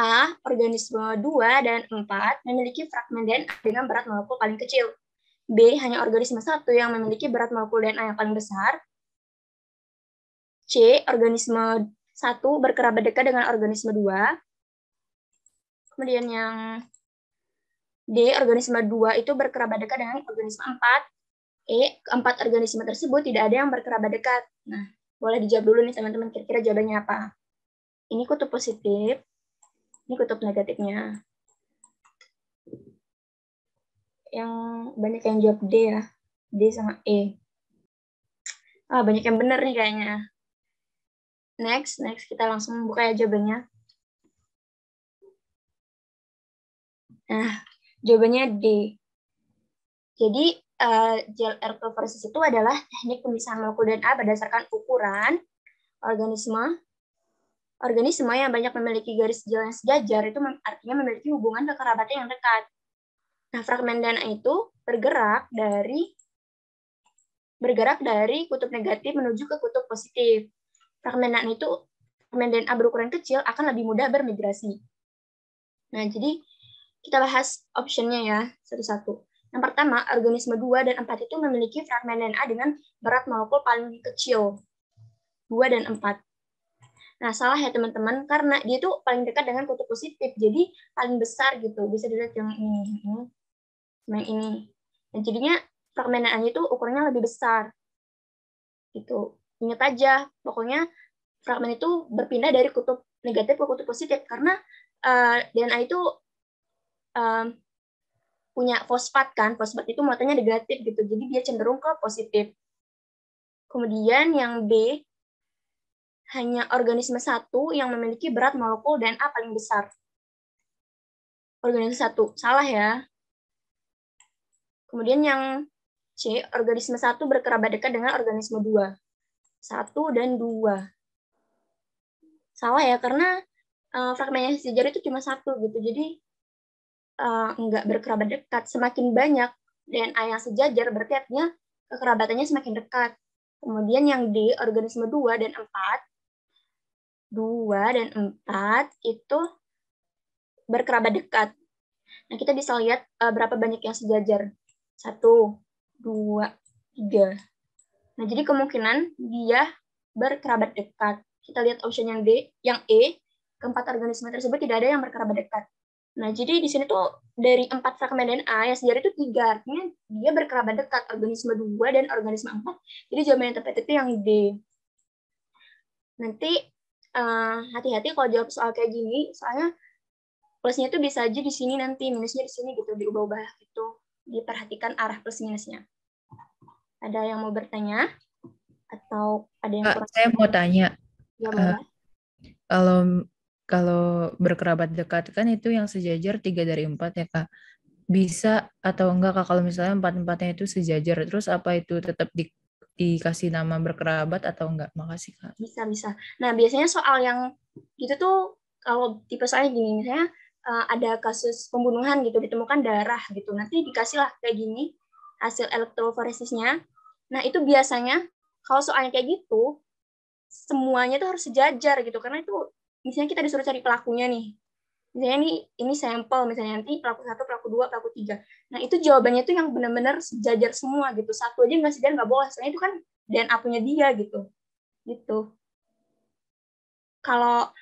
A. Organisme 2 dan 4 memiliki fragmen DNA dengan berat molekul paling kecil. B. Hanya organisme 1 yang memiliki berat molekul DNA yang paling besar. C. Organisme 1 berkerabat dekat dengan organisme 2. Kemudian yang D, organisme 2 itu berkerabat dekat dengan organisme 4. E, keempat organisme tersebut tidak ada yang berkerabat dekat. Nah, boleh dijawab dulu nih teman-teman, kira-kira jawabannya apa? Ini kutub positif, ini kutub negatifnya. Yang banyak yang jawab D ya, D sama E. Banyak yang benar nih kayaknya. Next kita langsung buka ya jawabannya. Nah, jawabannya D. Jadi, gel elektroforesis itu adalah teknik pemisahan molekul DNA berdasarkan ukuran organisme yang banyak memiliki garis gel yang sejajar, itu artinya memiliki hubungan kekerabatan yang dekat. Nah, fragmen DNA itu bergerak dari kutub negatif menuju ke kutub positif. Fragmen DNA berukuran kecil akan lebih mudah bermigrasi. Nah, jadi kita bahas optionnya ya, satu-satu. Yang pertama, organisme 2 dan 4 itu memiliki fragmen DNA dengan berat molekul paling kecil, 2 dan 4. Nah, salah ya teman-teman, karena dia tuh paling dekat dengan kutub positif, jadi paling besar gitu. Bisa dilihat yang ini. Dan jadinya fragmen DNA itu ukurannya lebih besar. Gitu. Ingat aja, pokoknya fragmen itu berpindah dari kutub negatif ke kutub positif, karena DNA itu punya fosfat kan, fosfat itu muatannya negatif gitu, jadi dia cenderung ke positif. Kemudian yang B, hanya organisme satu yang memiliki berat molekul DNA paling besar. Organisme satu, salah ya. Kemudian yang C, organisme satu berkerabat dekat dengan organisme dua. 1 dan 2. Salah ya, karena fragmen yang sejajar itu cuma 1 gitu, jadi nggak berkerabat dekat. Semakin banyak DNA yang sejajar, berarti artinya kekerabatannya semakin dekat. Kemudian yang D, organisme 2 dan 4. 2 dan 4 itu berkerabat dekat. Nah, kita bisa lihat berapa banyak yang sejajar. 1, 2, 3. Nah, jadi kemungkinan dia berkerabat dekat. Kita lihat option yang D, yang E, keempat organisme tersebut tidak ada yang berkerabat dekat. Nah, jadi di sini tuh dari 4 fragmen DNA yang sejajar itu 3, artinya dia berkerabat dekat, organisme 2 dan organisme 4. Jadi jawaban yang tepat itu yang D. Nanti hati-hati kalau jawab soal kayak gini, soalnya plusnya itu bisa aja di sini nanti, minusnya di sini gitu, diubah-ubah gitu. Diperhatikan arah plus minusnya. Ada yang mau bertanya? Atau ada yang kurang? Saya mau tanya. Ya, boleh. Kalau berkerabat dekat kan itu yang sejajar 3 dari 4 ya Kak. Bisa atau enggak Kak kalau misalnya 4-4-nya itu sejajar, terus apa itu tetap dikasih nama berkerabat atau enggak? Makasih Kak. Bisa. Nah, biasanya soal yang gitu tuh, kalau tipe soalnya gini, misalnya ada kasus pembunuhan gitu, ditemukan darah gitu, nanti dikasih lah kayak gini, hasil elektroforesisnya. Nah, itu biasanya, kalau soalnya kayak gitu, semuanya tuh harus sejajar gitu, karena itu, misalnya kita disuruh cari pelakunya nih, misalnya ini sampel, misalnya nanti pelaku 1, pelaku 2, pelaku 3. Nah, itu jawabannya tuh yang benar-benar sejajar semua gitu, satu aja nggak sejajar nggak boleh, soalnya itu kan DNA punya dia gitu. Kalau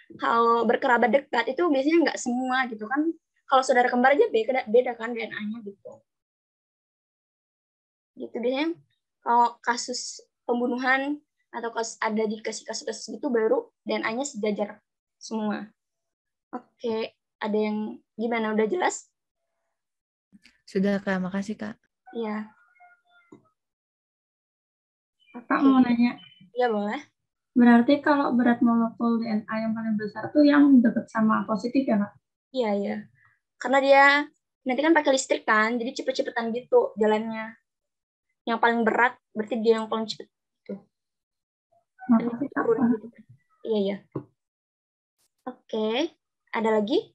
berkerabat dekat itu biasanya nggak semua gitu kan. Kalau saudara kembar aja beda kan DNA-nya gitu. Gitu biasanya kalau kasus pembunuhan atau ada dikasih kasus itu baru DNA-nya sejajar semua. Oke, ada yang gimana, udah jelas? Sudah Kak, makasih Kak. Iya. Kak mau nanya. Iya, boleh. Berarti kalau berat molekul DNA yang paling besar tuh yang dekat sama positif ya, Kak? Iya. Karena dia nanti kan pakai listrik kan, jadi cepet-cepetan gitu jalannya. Yang paling berat berarti dia yang paling cepet gitu. Makasih, Kak. Iya. Oke, ada lagi?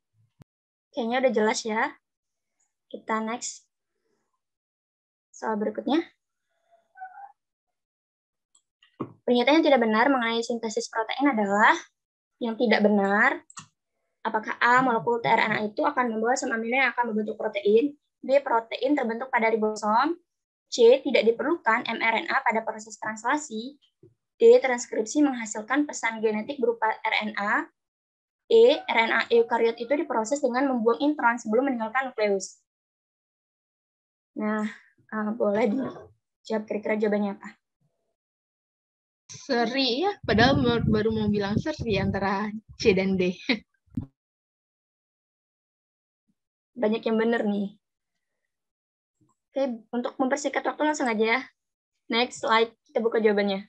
Kayaknya udah jelas ya. Kita next. Soal berikutnya. Pernyataan yang tidak benar mengenai sintesis protein adalah yang tidak benar. Apakah A, molekul tRNA itu akan membawa asam amino yang akan membentuk protein? B, protein terbentuk pada ribosom. C, tidak diperlukan mRNA pada proses translasi. D, transkripsi menghasilkan pesan genetik berupa RNA. E, RNA eukariot itu diproses dengan membuang intron sebelum meninggalkan nukleus. Nah, boleh dijawab kira-kira jawabannya apa? Seri ya, padahal baru mau bilang seri antara C dan D. Banyak yang benar nih. Oke, untuk mempersingkat waktu langsung aja ya. Next slide, kita buka jawabannya.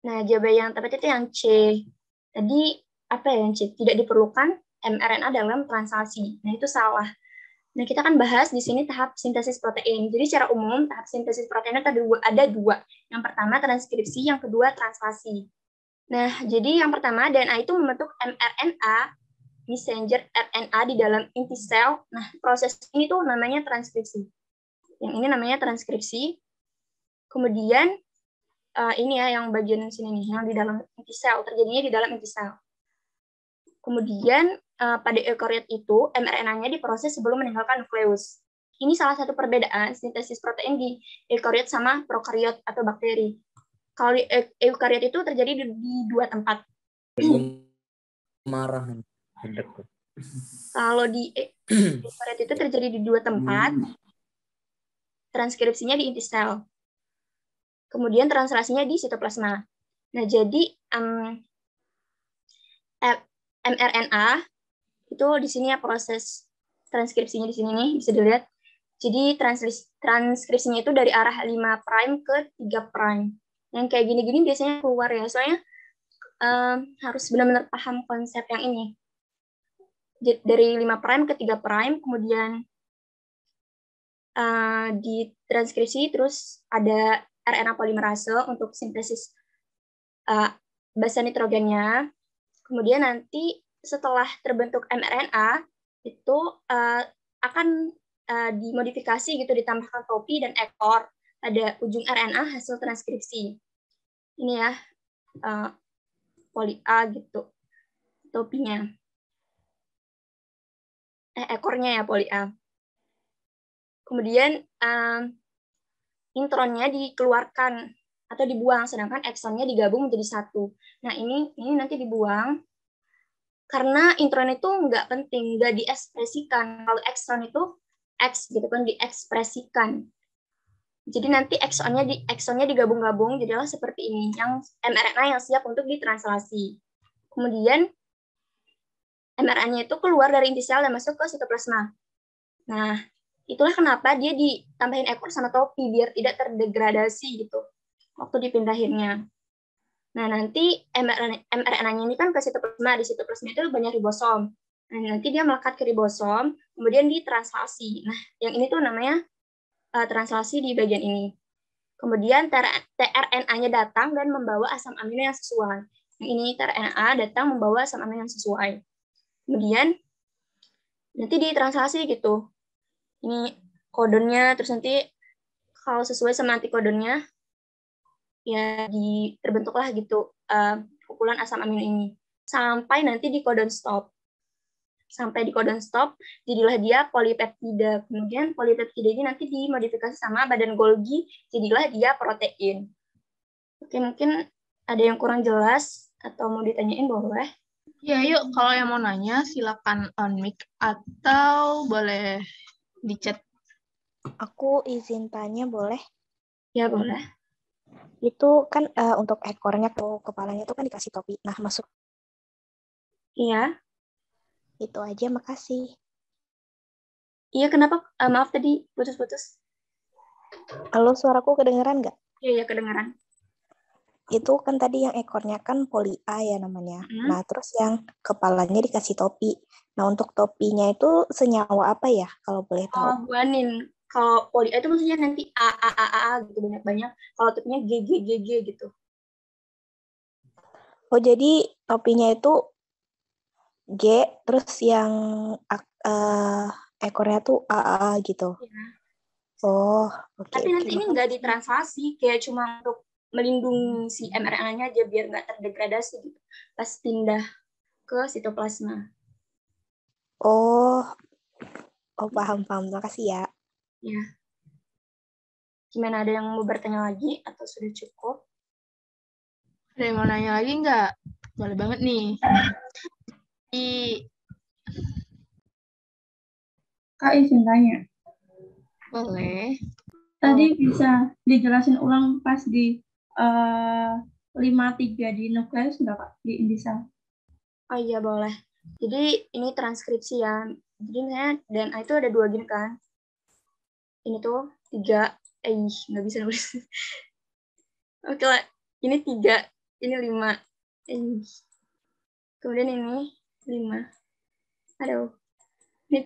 Nah, jawaban yang tepat itu yang C. Tadi, apa ya yang C? Tidak diperlukan mRNA dalam translasi. Nah, itu salah. Nah, kita akan bahas di sini tahap sintesis protein. Jadi, secara umum, tahap sintesis protein ada dua. Yang pertama, transkripsi. Yang kedua, translasi. Nah, jadi yang pertama, DNA itu membentuk mRNA, messenger RNA di dalam inti sel. Nah, proses ini tuh namanya transkripsi. Yang ini namanya transkripsi. Kemudian, ini ya yang bagian sini nih, yang di dalam inti sel, terjadinya di dalam inti sel. Kemudian, pada eukariot itu, mRNA-nya diproses sebelum meninggalkan nukleus. Ini salah satu perbedaan sintesis protein di eukariot sama prokariot atau bakteri. Kalau di eukariot itu terjadi di dua tempat. Marah. Kalau di eukariot itu terjadi di dua tempat, transkripsinya di inti sel. Kemudian translasinya di sitoplasma. Nah, jadi mRNA Itu di sini ya proses transkripsinya di sini nih, bisa dilihat. Jadi transkripsinya itu dari arah 5' ke 3'. Yang kayak gini-gini biasanya keluar ya, soalnya harus benar-benar paham konsep yang ini. Dari 5' ke 3', kemudian di transkripsi, terus ada RNA polimerase untuk sintesis basa nitrogennya. Kemudian nanti setelah terbentuk mRNA, itu akan dimodifikasi gitu, ditambahkan topi dan ekor pada ujung RNA hasil transkripsi. Ini ya, poli A gitu, topinya. Ekornya ya, poli A. Kemudian intronnya dikeluarkan atau dibuang, sedangkan eksonnya digabung menjadi satu. Nah, ini nanti dibuang karena intron itu nggak penting, nggak diekspresikan. Kalau ekson itu X gitu kan, diekspresikan. Jadi nanti eksonnya digabung-gabung, jadilah seperti ini, yang mRNA yang siap untuk ditranslasi. Kemudian mRNA-nya itu keluar dari inti sel dan masuk ke sitoplasma. Nah, itulah kenapa dia ditambahin ekor sama topi, biar tidak terdegradasi gitu waktu dipindahinnya. Nah, nanti mRNA-nya ini kan ke sitoplasma. Di sitoplasma itu banyak ribosom. Nah, nanti dia melekat ke ribosom, kemudian ditranslasi. Nah, yang ini tuh namanya translasi di bagian ini. Kemudian tRNA-nya datang dan membawa asam amino yang sesuai. Yang ini tRNA datang membawa asam amino yang sesuai. Kemudian nanti ditranslasi gitu. Ini kodonnya, terus nanti kalau sesuai sama antikodonnya, ya terbentuklah gitu kumpulan asam amino ini. Sampai nanti di kodon stop. Sampai di kodon stop, jadilah dia polipeptida. Kemudian polipeptida ini nanti dimodifikasi sama badan Golgi, jadilah dia protein. Oke, mungkin ada yang kurang jelas atau mau ditanyain boleh. Ya, yuk kalau yang mau nanya silakan on mic atau boleh di chat. Aku izin tanya boleh? Ya, boleh. Itu kan untuk ekornya atau kepalanya itu kan dikasih topi. Nah, masuk. Iya. Itu aja, makasih. Iya, kenapa? Maaf tadi putus-putus. Halo, suaraku kedengeran nggak? Iya, kedengeran. Itu kan tadi yang ekornya kan poli A ya namanya. Nah, terus yang kepalanya dikasih topi. Nah, untuk topinya itu senyawa apa ya, kalau boleh tahu? Guanin. Kalau poli A itu maksudnya nanti A gitu, banyak-banyak. Kalau topinya G gitu. Oh, jadi topinya itu G, terus yang ekornya tuh A gitu. Ya. Oh, oke. Tapi nanti ini nggak ditranslasi, kayak cuma untuk melindungi si mRNA-nya aja biar nggak terdegradasi gitu pas pindah ke sitoplasma. Oh paham. Makasih ya. Ya. Gimana, ada yang mau bertanya lagi atau sudah cukup? Ada yang mau nanya lagi nggak? Boleh banget nih. Kak izin tanya. Boleh. Tadi bisa dijelasin ulang pas di 53 di nukleus nggak Kak, di inti sel? Oh iya, boleh. Jadi ini transkripsi ya. Jadi misalnya DNA itu ada 2 gini kan. Ini tuh 3. Nggak bisa nulis. Oke lah, ini 3. Ini 5. Kemudian ini 5. Aduh. Ini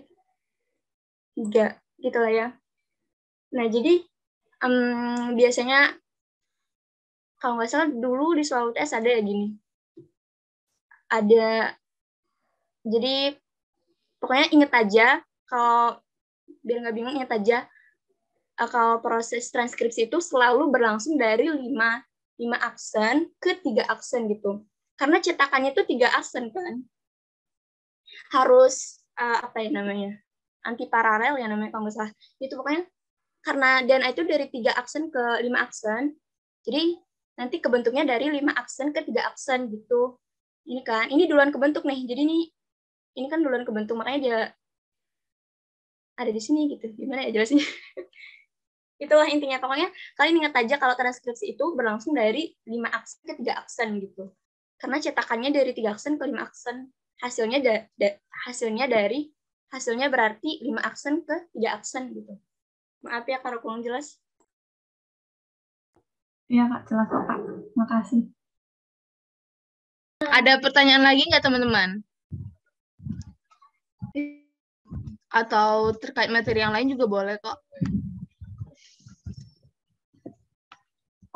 3. Gitu lah ya. Nah, jadi biasanya kalau nggak salah dulu di soal UTS ada ya gini. Ada, jadi pokoknya inget aja, kalau biar nggak bingung, inget aja kalau proses transkripsi itu selalu berlangsung dari 5 aksen ke 3 aksen gitu. Karena cetakannya itu 3 aksen kan. Harus apa ya namanya? Antiparalel ya namanya kalau nggak salah. Itu pokoknya karena DNA itu dari 3 aksen ke 5 aksen. Jadi nanti kebentuknya dari 5 aksen ke 3 aksen gitu. Ini kan, ini duluan kebentuk nih. Jadi ini kan duluan kebentuk, makanya dia ada di sini gitu. Gimana ya jelasnya? Itulah intinya. Pokoknya kalian ingat aja kalau transkripsi itu berlangsung dari 5 aksen ke 3 aksen gitu. Karena cetakannya dari 3 aksen ke 5 aksen. hasilnya berarti 5 aksen ke 3 aksen gitu. Maaf ya kalau kurang jelas. Iya Kak, jelas kok Kak. Makasih. Ada pertanyaan lagi nggak teman-teman? Atau terkait materi yang lain juga boleh kok.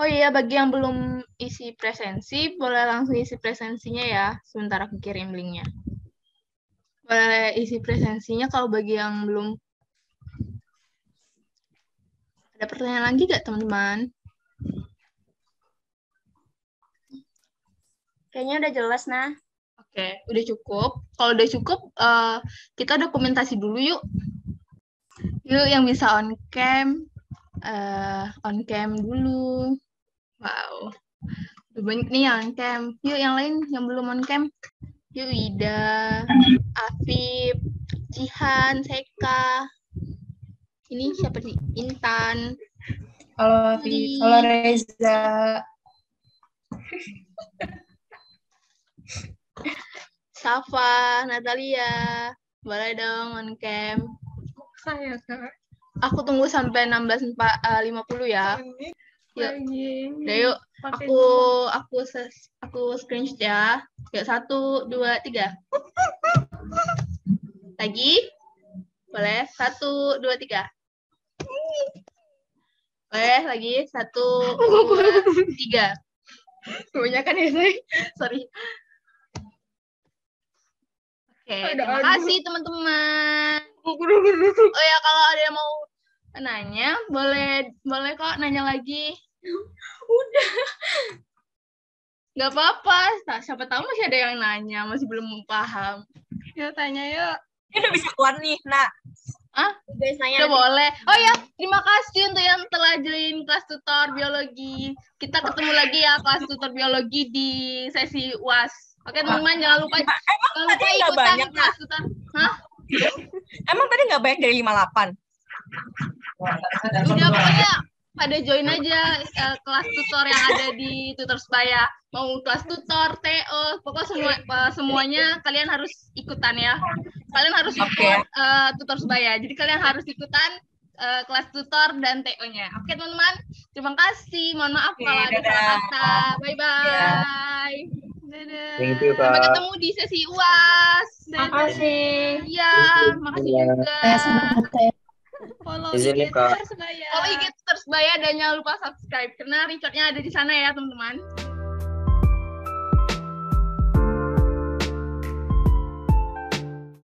Oh iya, bagi yang belum isi presensi, boleh langsung isi presensinya ya. Sebentar aku kirim linknya. Boleh isi presensinya kalau bagi yang belum. Ada pertanyaan lagi nggak teman-teman? Kayaknya udah jelas, nah. Oke, udah cukup. Kalau udah cukup, kita dokumentasi dulu yuk. Yuk yang bisa on cam dulu. Wow, udah banyak nih yang on cam. Yuk yang lain yang belum on cam. Yuk Ida, Afif, Jihan, Seka. Ini siapa sih? Intan. Halo Afif, halo Reza. Safa, Natalia. Boleh dong on cam. Saya Kak. Aku tunggu sampai 16.50 ya. Yuk. Udah yuk. Aku screenshot ya. Yuk 1, 2, 3. Lagi. Boleh. 1, 2, 3. Boleh lagi. 1, 2, 3. Kebanyakan ya, sorry. Oke, terima kasih teman-teman. Oh ya, kalau ada yang mau nanya, boleh kok nanya lagi. Udah. Nggak apa-apa, siapa tahu masih ada yang nanya, masih belum paham. Yuk tanya yuk. Ini udah bisa keluar nih, Nak. Ah, Guys, nanya udah boleh. Oh ya, terima kasih untuk yang telah join kelas tutor biologi. Kita ketemu lagi ya kelas tutor biologi di sesi UAS. Oke teman-teman, jangan lupa ikutan kelas tutor. Hah? Emang tadi nggak banyak dari 58? Udah pokoknya pada join aja kelas tutor yang ada di Tutor Sebaya. Mau kelas tutor, TO, pokoknya semuanya kalian harus ikutan ya. Kalian harus ikut Tutor Sebaya. Jadi kalian harus ikutan kelas tutor dan TO-nya. Oke teman-teman, terima kasih. Mohon maaf kalau ada salah kata. Bye-bye. Dadah. Thank you, Kak. Sampai ketemu di sesi UAS. Makasih. Iya, makasih juga. Follow IG Tutor Sebaya dan jangan lupa subscribe karena recordnya ada di sana ya teman-teman.